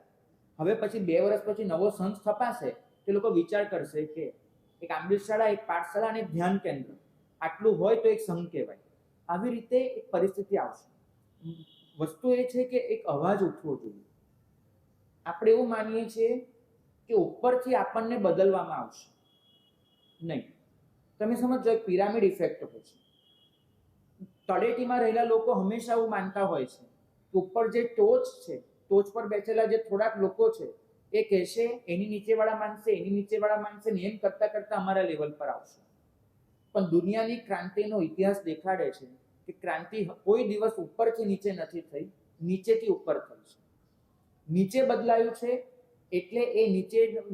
હવે પછી 2 વર્ષ પછી નવો સંઘ સ્થપાશે તે લોકો વિચાર કરશે કે એક આંબિલ શાળા, એક પાઠશાળા અને એક ધ્યાન કેન્દ્ર, આટલું હોય તો એક સંઘ કહેવાય. આવી રીતે એક પરિસ્થિતિ આવશે. વસ્તુ એ છે કે એક અવાજ ઉઠવો જોઈએ. આપણે એવું માનીએ છીએ કે ઉપરથી આપણને બદલવામાં આવશે. નહીં. તમે સમજો, એક પિરામિડ ઇફેક્ટ હોય છે. તળેટીમાં રહેલા લોકો હંમેશા એવું માનતા હોય છે કે ઉપર જે ટોચ છે, ટોચ પર બેઠેલા જે થોડાક લોકો છે એ કહેશે એની નીચેવાળા માનશે, એની નીચેવાળા માનશે ને એમ કરતા કરતા અમારા લેવલ પર આવશે. પણ દુનિયાની ક્રાંતિનો ઇતિહાસ દેખાડે છે કે ક્રાંતિ કોઈ દિવસ ઉપરથી નીચે નથી થઈ, નીચેથી ઉપર થઈ છે. નીચે બદલાયું છે એટલે એ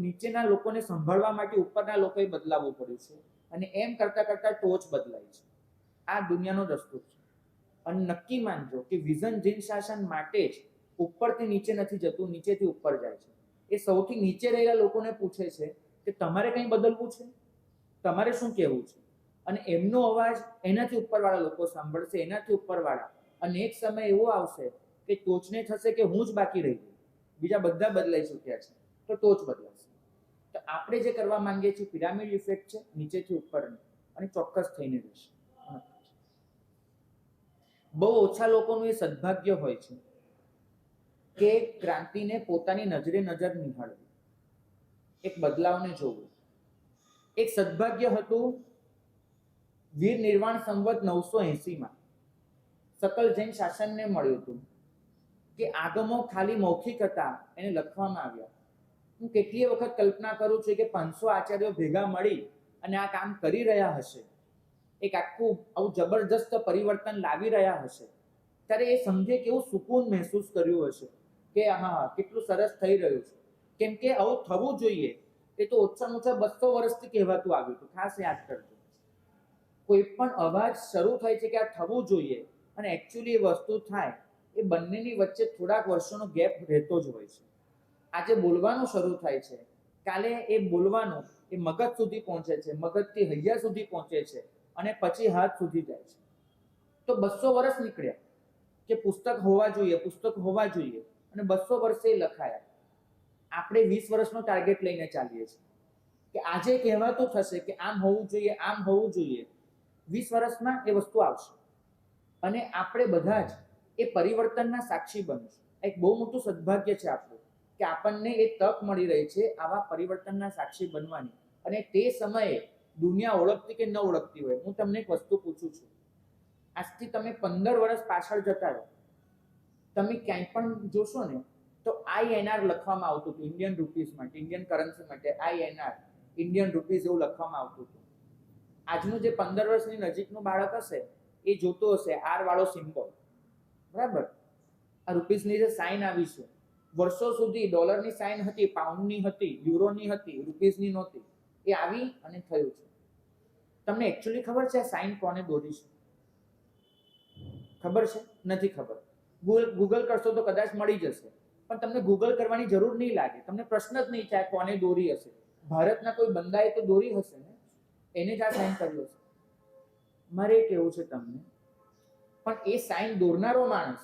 નીચેના લોકોને સંભાળવા માટે ઉપરના લોકોએ બદલાવવું પડ્યું છે, અને એમ કરતા કરતા ટોચ બદલાય છે. આ દુનિયાનો દસ્તુર છે. અને નક્કી માનજો કે વિઝન જીન શાસન માટે જ ઉપરથી નીચે નથી જતું, નીચેથી ઉપર જાય છે. એ સૌથી નીચે રહેલા લોકોને પૂછે છે કે તમારે કંઈ બદલવું છે, તમારે શું કહેવું છે, અને એમનો અવાજ એનાથી ઉપરવાળા લોકો સાંભળશે, એનાથી ઉપરવાળા. અને એક સમય એવો આવશે કે ટોચને થશે કે હું જ બાકી રહી ગઈ, બીજા બધા બદલાઈ ચૂક્યા છે, તો ટોચ બદલાશે. તો આપણે જે કરવા માંગીએ છીએ પિરામિડ ઇફેક્ટ છે, નીચેથી ઉપરની, અને ચોક્કસ થઈને રહેશે. બહુ ઓછા લોકોનું એ સદભાગ્ય હોય છે કે ક્રાંતિને પોતાની નજરે નજર નિહાળવી, એક બદલાવને જોવું. એક સદભાગ્ય હતું વીર નિર્વાણ સંવત 980 સકલ જૈન શાસનને મળ્યું હતું કે આગમો ખાલી મૌખિક હતા, એને લખવામાં આવ્યા. હું કેટલી વખત કલ્પના કરું છું કે 500 આચાર્યો ભેગા મળી અને આ કામ કરી રહ્યા હશે, એક આખું આવું જબરજસ્ત પરિવર્તન લાવી રહ્યા હશે, ત્યારે એ સમજે કેવું સુકૂન મહેસૂસ કર્યું હશે કે હા કેટલું સરસ થઈ રહ્યું છે. કેમ કે આવું થવું જોઈએ એ તો ઓછામાં ઓછા 200 વર્ષથી કહેવાતું આવ્યું હતું. ખાસ યાદ કરજો, કોઈ પણ અવાજ શરૂ થાય છે કે આ થવું જોઈએ અને એકચ્યુઅલી એ વસ્તુ થાય, એ બંનેની વચ્ચે થોડાક વર્ષોનો ગેપ રહેતો જ હોય છે. આજે બોલવાનું શરૂ થાય છે, કાલે એ બોલવાનું એ મગજ સુધી પહોંચે છે, મગજથી હૈયા સુધી પહોંચે છે, અને પછી હાથ સુધી જાય છે. તો 200 વર્ષ નીકળ્યા કે પુસ્તક હોવા જોઈએ, પુસ્તક હોવા જોઈએ, અને 200 વર્ષે લખાયા. આપણે 20 વર્ષનો ટાર્ગેટ લઈને ચાલીએ છીએ કે આજે કહેવાતું થશે કે આમ હોવું જોઈએ, આમ હોવું જોઈએ. 20 વર્ષમાં એ વસ્તુ આવશે અને આપણે બધા જ એ પરિવર્તનના સાક્ષી બનીશું. એક બહુ મોટું સદભાગ્ય છે આપણું કે આપણને એ તક મળી રહી છે આવા પરિવર્તનના સાક્ષી બનવાની. અને તે સમયે દુનિયા ઓળખતી કે ન ઓળખતી હોય, હું તમને એક વસ્તુ પૂછું છું, આજથી તમે 15 વર્ષ પાછળ જતા રહો, તમે ક્યાંય પણ જોશો ને તો INR લખવામાં આવતું હતું, ઇન્ડિયન રૂપીઝ માટે, ઇન્ડિયન કરન્સી માટે INR, ઇન્ડિયન રૂપીઝ એવું લખવામાં આવતું હતું. આજનું જે 15 વર્ષની નજીકનું બાળક હશે એ જોતો હશે R વાળો સિમ્બોલ, બરાબર? આ રૂપીઝની જે સાઇન આવી છે, વર્ષો સુધી ડોલરની સાઇન હતી, પાઉન્ડની હતી, યુરોની હતી, રૂપીઝની નહોતી. એ આવી અને થયું છે. તમને એકચ્યુઅલી ખબર છે આ સાઇન કોને દોરી છે? ખબર છે? નથી ખબર. ગૂગલ કરશો તો કદાચ મળી જશે, પણ તમને ગૂગલ કરવાની જરૂર નહીં લાગે. તમને પ્રશ્ન જ નહીં થાય કોને દોરી હશે. ભારતના કોઈ બંદાએ તો દોરી હશે ને, એને જ આ સાઇન કર્યો હશે. મારે કેવું છે તમને, પણ એ સાઇન દોરનારો માણસ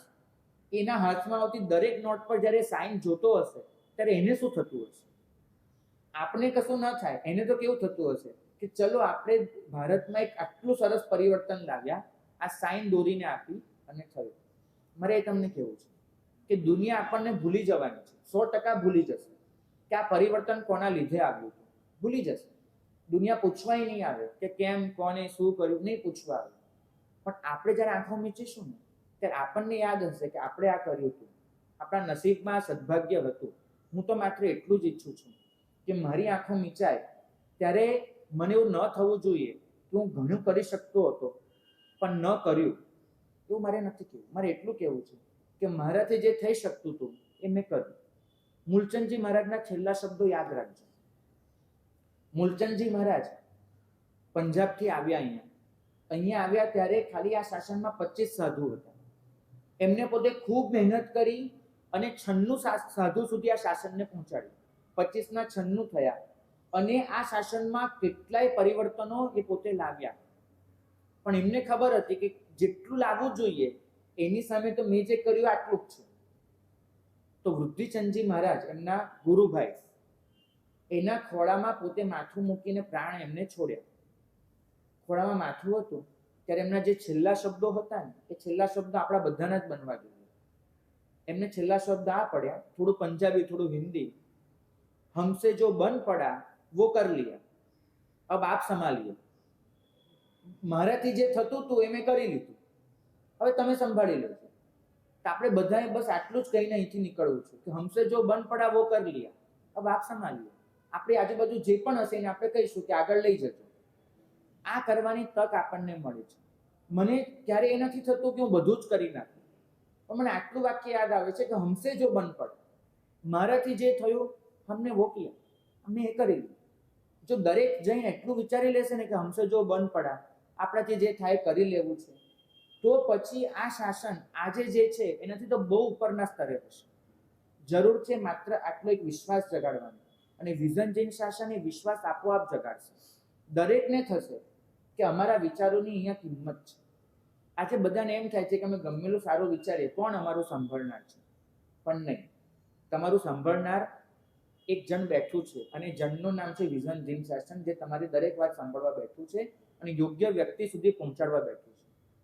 એના હાથમાં આવતી દરેક નોટ પર જ્યારે સાઇન જોતો હશે ત્યારે એને શું થતું હશે? આપણે કશું ન થાય, એને તો કેવું થતું હશે કે ચલો આપણે ભારતમાં એક આટલું સરસ પરિવર્તન લાવ્યા, આ સાઇન દોરીને આપી અને થયું. મારે તમને કેવું છે કે દુનિયા આપણને ભૂલી જવાની છે, 100% ભૂલી જશે કે આ પરિવર્તન કોના લીધે આવ્યું હતું. ભૂલી જશે. દુનિયા પૂછવાય નહીં આવે કે કેમ, કોને, શું કર્યું, નહીં પૂછવા આવે. પણ આપણે જ્યારે આંખો મીચીશું ને ત્યારે આપણને યાદ હશે કે આપણે આ કર્યું હતું, આપણા નસીબમાં સદભાગ્ય હતું. હું તો માત્ર એટલું જ ઈચ્છું છું કે મારી આંખો મીચાય ત્યારે મને એવું ન થવું જોઈએ કે હું ઘણું કરી શકતો હતો પણ ન કર્યું, એવું મારે નથી કહેવું. મારે એટલું કહેવું છે કે મારાથી જે થઈ શકતું હતું એ મેં કર્યું. મૂલચંદજી મહારાજના છેલ્લા શબ્દો યાદ રાખજો. મૂલચંદજી મહારાજ પંજાબથી આવ્યા, અહીંયા આવ્યા ત્યારે ખાલી આ શાસનમાં 25 સાધુ હતા. એમને પોતે ખૂબ મહેનત કરી અને 96 સાધુ સુધી આ શાસનને પહોંચાડ્યું. 25ના 96 થયા અને આ શાસનમાં કેટલાય પરિવર્તનો એ પોતે લાવ્યા. પણ એમને ખબર હતી કે જેટલું લાવવું જોઈએ એની સામે તો મેં જે કર્યું આટલું જ છે. તો વૃદ્ધિચંદજી મહારાજ, એમના ગુરુભાઈ, એના ખોળામાં પોતે માથું મૂકીને પ્રાણ એમને છોડ્યા. ખોળામાં માથું હતું ત્યારે એમના જે છેલ્લા શબ્દો હતા ને એ છેલ્લા શબ્દો આપણા બધાના જ બનવા જોઈએ. એમને છેલ્લા શબ્દ આ પડ્યા, થોડું પંજાબી, થોડું હિન્દી. હમસે જો બન પડા વો કર લિયા, અબ આપ સંભાળીએ. મારાથી જે થતું હતું એ મેં કરી લીધું, હવે તમે સંભાળી લો છો. તો આપણે બધાએ બસ આટલું જ કહીને અહીંથી નીકળવું છે કે હમસે જો બન પડા વો કર લિયા, અબ આપ સંભાળીએ. આપણી આજુબાજુ જે પણ હશે એને આપણે કહીશું કે આગળ લઈ જજો. આ કરવાની તક આપણને મળે છે. મને ક્યારે એ નથી થતું કે હું બધું જ કરી નાખું, પણ મને આટલું વાક્ય યાદ આવે છે કે હમસે જો બન પડ, મારાથી જે થયું હમને વો કિયા, અમે એ કરી લીધું. જો દરેક જઈને એટલું વિચારી લેશે ને કે હમસે જો બન પડા, આપણાથી જે થાય કરી લેવું છે, તો પછી આ શાસન આજે જે છે એનાથી તો બહુ ઉપરના સ્તરે હશે. જરૂર છે માત્ર આટલો એક વિશ્વાસ જગાડવાનો, અને વિઝન જૈન શાસન એ વિશ્વાસ આપોઆપ જગાડશે. દરેકને થશે કે અમારા વિચારોની અહીંયા કિંમત છે. આજે બધાને એમ થાય છે કે અમે ગમેલું સારું વિચારીએ, કોણ અમારું સાંભળનાર છે? પણ નહીં, તમારું સાંભળનાર એક જણ બેઠું છે અને જણનું નામ છે વિઝન જીન શાસન, જે તમારી દરેક વાત સાંભળવા બેઠું છે અને યોગ્ય વ્યક્તિ સુધી પહોંચાડવા બેઠું છે.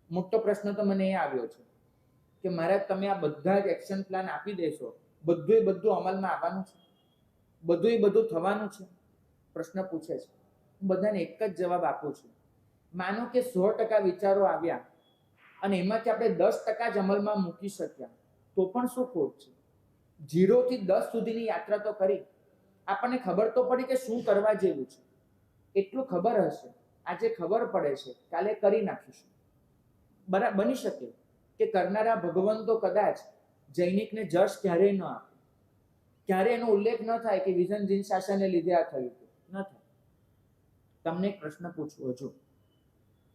મોટો પ્રશ્ન તો મને એ આવ્યો છે કે મહારાજ તમે આ બધા જ એક્શન પ્લાન આપી દેશો, બધું અમલમાં આવવાનું છે, બધું થવાનું છે? પ્રશ્ન પૂછે છે. હું બધાને એક જ જવાબ આપું છું, માનો કે 100% વિચારો આવ્યા અને એમાંથી આપણે 10% જ અમલમાં મૂકી શક્યા તો પણ શું ખોટ છે? 0 થી 10 સુધીની યાત્રા તો કરી, આપણને ખબર તો પડી કે શું કરવા જેવું છે. એટલું ખબર હશે, આજે ખબર પડે છે, કાલે કરી નાખીશું. બની શકે કે કરનારા ભગવંતો કદાચ જૈનિકને જશ ક્યારેય ન આપે, ક્યારે એનો ઉલ્લેખ ન થાય કે વિઝન જીન શાસનને લીધે આ થયું હતું, ન થાય. તમને એક પ્રશ્ન પૂછવો, જો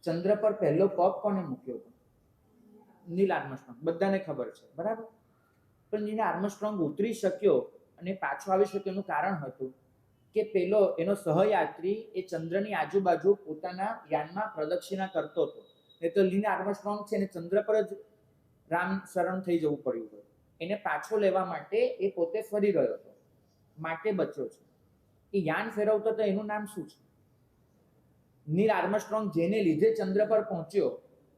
ચંદ્ર પર પહેલો પગ કોને મૂક્યો હતો? નીલ આર્મસ્ટ્રોંગ, બધાને ખબર છે, બરાબર? પણ નીલ આર્મસ્ટ્રોંગ ઉતરી શક્યો અને પાછો આવી શક્યો એનું કારણ હતું કે પેલો એનો સહયાત્રી એ ચંદ્રની આજુબાજુ પોતાના યાનમાં પ્રદક્ષિણા કરતો હતો. એ તો નીલ આર્મસ્ટ્રોંગ છે ને ચંદ્ર પર જ રામ શરણ થઈ જવું પડ્યું હતું. એને પાછો લેવા માટે એ પોતે ફરી રહ્યો હતો, માટે બચ્યો છે. એ યાન ફેરવતો હતો, એનું નામ શું છે? નીલ આર્મસ્ટ્રોંગ જેને લીધે ચંદ્ર પર પહોંચ્યો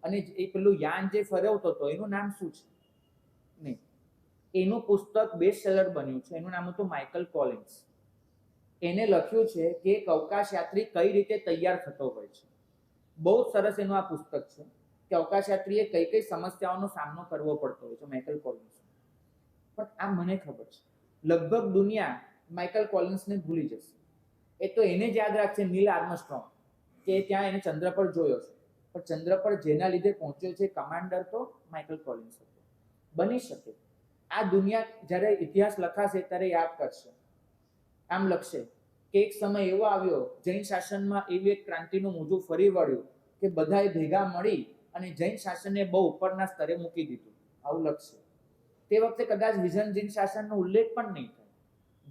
અને એ પેલું યાન જે ફેરવતો હતો એનું નામ શું છે? નહીં, એનું પુસ્તક બેસ્ટ સેલર બન્યું છે, એનું નામ હતું માઇકલ કોલિન્સ. એને લખ્યું છે કે એક અવકાશ યાત્રી કઈ રીતે તૈયાર થતો હોય છે. બહુ સરસ એનું આ પુસ્તક છે કે અવકાશ યાત્રીએ કઈ કઈ સમસ્યાઓનો સામનો કરવો પડતો હોય છે, માઇકલ કોલિન્સ. પણ આ મને ખબર છે, લગભગ દુનિયા માઇકલ કોલિન્સને ભૂલી જશે. એ તો એને જ યાદ રાખશે નીલ આર્મસ્ટ્રોંગ, કે ત્યાં એને ચંદ્ર પર જોયો છે, પણ ચંદ્ર પર જેના લીધે પહોંચ્યો છે કમાન્ડર તો માઇકલ કોલિન્સ હતો. બની શકે આ દુનિયા જ્યારે ઇતિહાસ લખાશે ત્યારે યાદ કરશે, આમ લખશે કે એક સમય એવો આવ્યો જૈન શાસનમાં એવી એક ક્રાંતિનું મોજું ફરી વળ્યું કે બધાએ ભેગા મળી અને જૈન શાસનને બહુ ઉપરના સ્તરે મૂકી દીધું, આવું લખશે. તે વખતે કદાચ વિઝન જીન શાસનનો ઉલ્લેખ પણ નહીં થાય,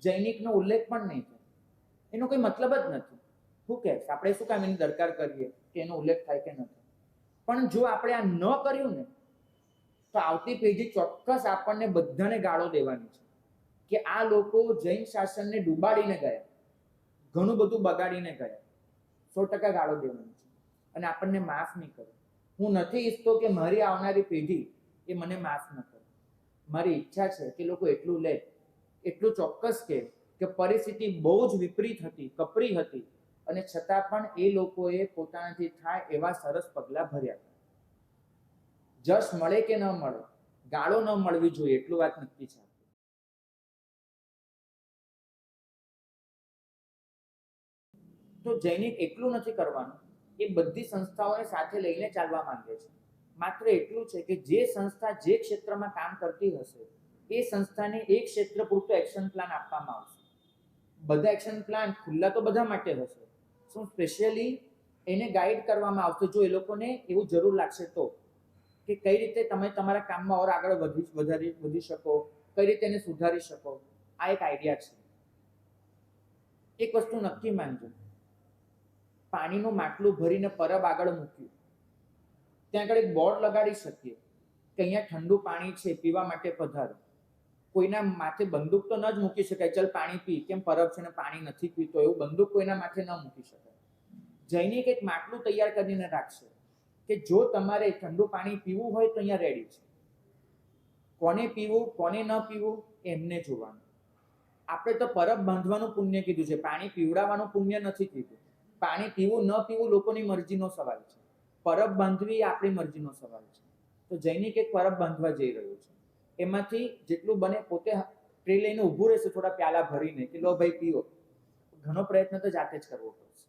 જૈનિકનો ઉલ્લેખ પણ નહીં થાય. એનો કોઈ મતલબ જ નથી. શું કહે છે, આપણે શું કામ એની દરકાર કરીએ કે એનો ઉલ્લેખ થાય કે ન થાય? પણ જો આપણે આ ન કર્યું ને તો આવતી પેઢી ચોક્કસ આપણને બધાને ગાળો દેવાની છે કે આ લોકો જૈન શાસનને ડૂબાડીને ગયા, ઘણું બધું બગાડીને ગયા. 100% ગાળો દેવાની છે અને આપણને માફ નહીં કરે. હું નથી ઈચ્છતો કે મારી આવનારી પેઢી એ મને માફ ન કરે. મારી ઈચ્છા છે કે લોકો એટલું લે, એટલું ચોક્કસ કે પરિસ્થિતિ બહુ જ વિપરીત હતી, કપરી હતી, અને છતાં પણ એ લોકોએ પોતાનાથી થાય એવા સરસ પગલા ભર્યા. જશ મળે કે ન મળે, ગાળો ન મળવી જોઈએ એટલું વાત નક્કી છે. તો જૈનિક એટલું નથી કરવાનું, એ બધી સંસ્થાઓને સાથે લઈને ચાલવા માંગે છે. માત્ર એટલું છે કે જે સંસ્થા જે ક્ષેત્રમાં કામ કરતી હશે એ સંસ્થાને એક ક્ષેત્ર પૂરતો એક્શન પ્લાન આપવામાં આવશે. બધા એક્શન પ્લાન ખુલ્લા તો બધા માટે હશે, શું સ્પેશિયલી એને ગાઈડ કરવામાં આવશે જો એ લોકોને એવું જરૂર લાગશે તો, કે કઈ રીતે તમે તમારા કામમાં ઓર આગળ વધી શકો, કઈ રીતે એને સુધારી શકો. આ એક આઈડિયા છે. એક વસ્તુ નક્કી માનજો, પાણીનું માટલું ભરીને પરબ આગળ મૂક્યું, ત્યાં આગળ એક બોર્ડ લગાડી શકીએ કે અહીંયા ઠંડુ પાણી છે, પીવા માટે પધારો. કોઈના માથે બંદૂક તો ન જ મૂકી શકાય, ચલ પાણી પી, કેમ પરબ છે ને પાણી નથી પીતો, એવું બંદૂક કોઈના માથે ન મૂકી શકાય. જૈનિક એક માટલું તૈયાર કરીને રાખશે કે જો તમારે ઠંડુ પાણી પીવું હોય તો અહીંયા રેડી છે. કોને પીવું કોને ન પીવું એમને જોવાનું. આપણે તો પરબ બાંધવાનું પુણ્ય કીધું છે, પાણી પીવડાવવાનું પુણ્ય નથી કીધું. પાણી પીવું ન પીવું લોકોની મરજીનો સવાલ છે, પરબ બાંધવી આપણી મરજીનો સવાલ છે. તો જૈનિક એક પરબ બાંધવા જઈ રહ્યું છે, એમાંથી જેટલું બને પોતે ટ્રે લઈને ઊભું રહેશે થોડા પ્યાલા ભરીને કે લો ભાઈ પીઓ. ઘણો પ્રયત્ન તો જાતે જ કરવો પડશે.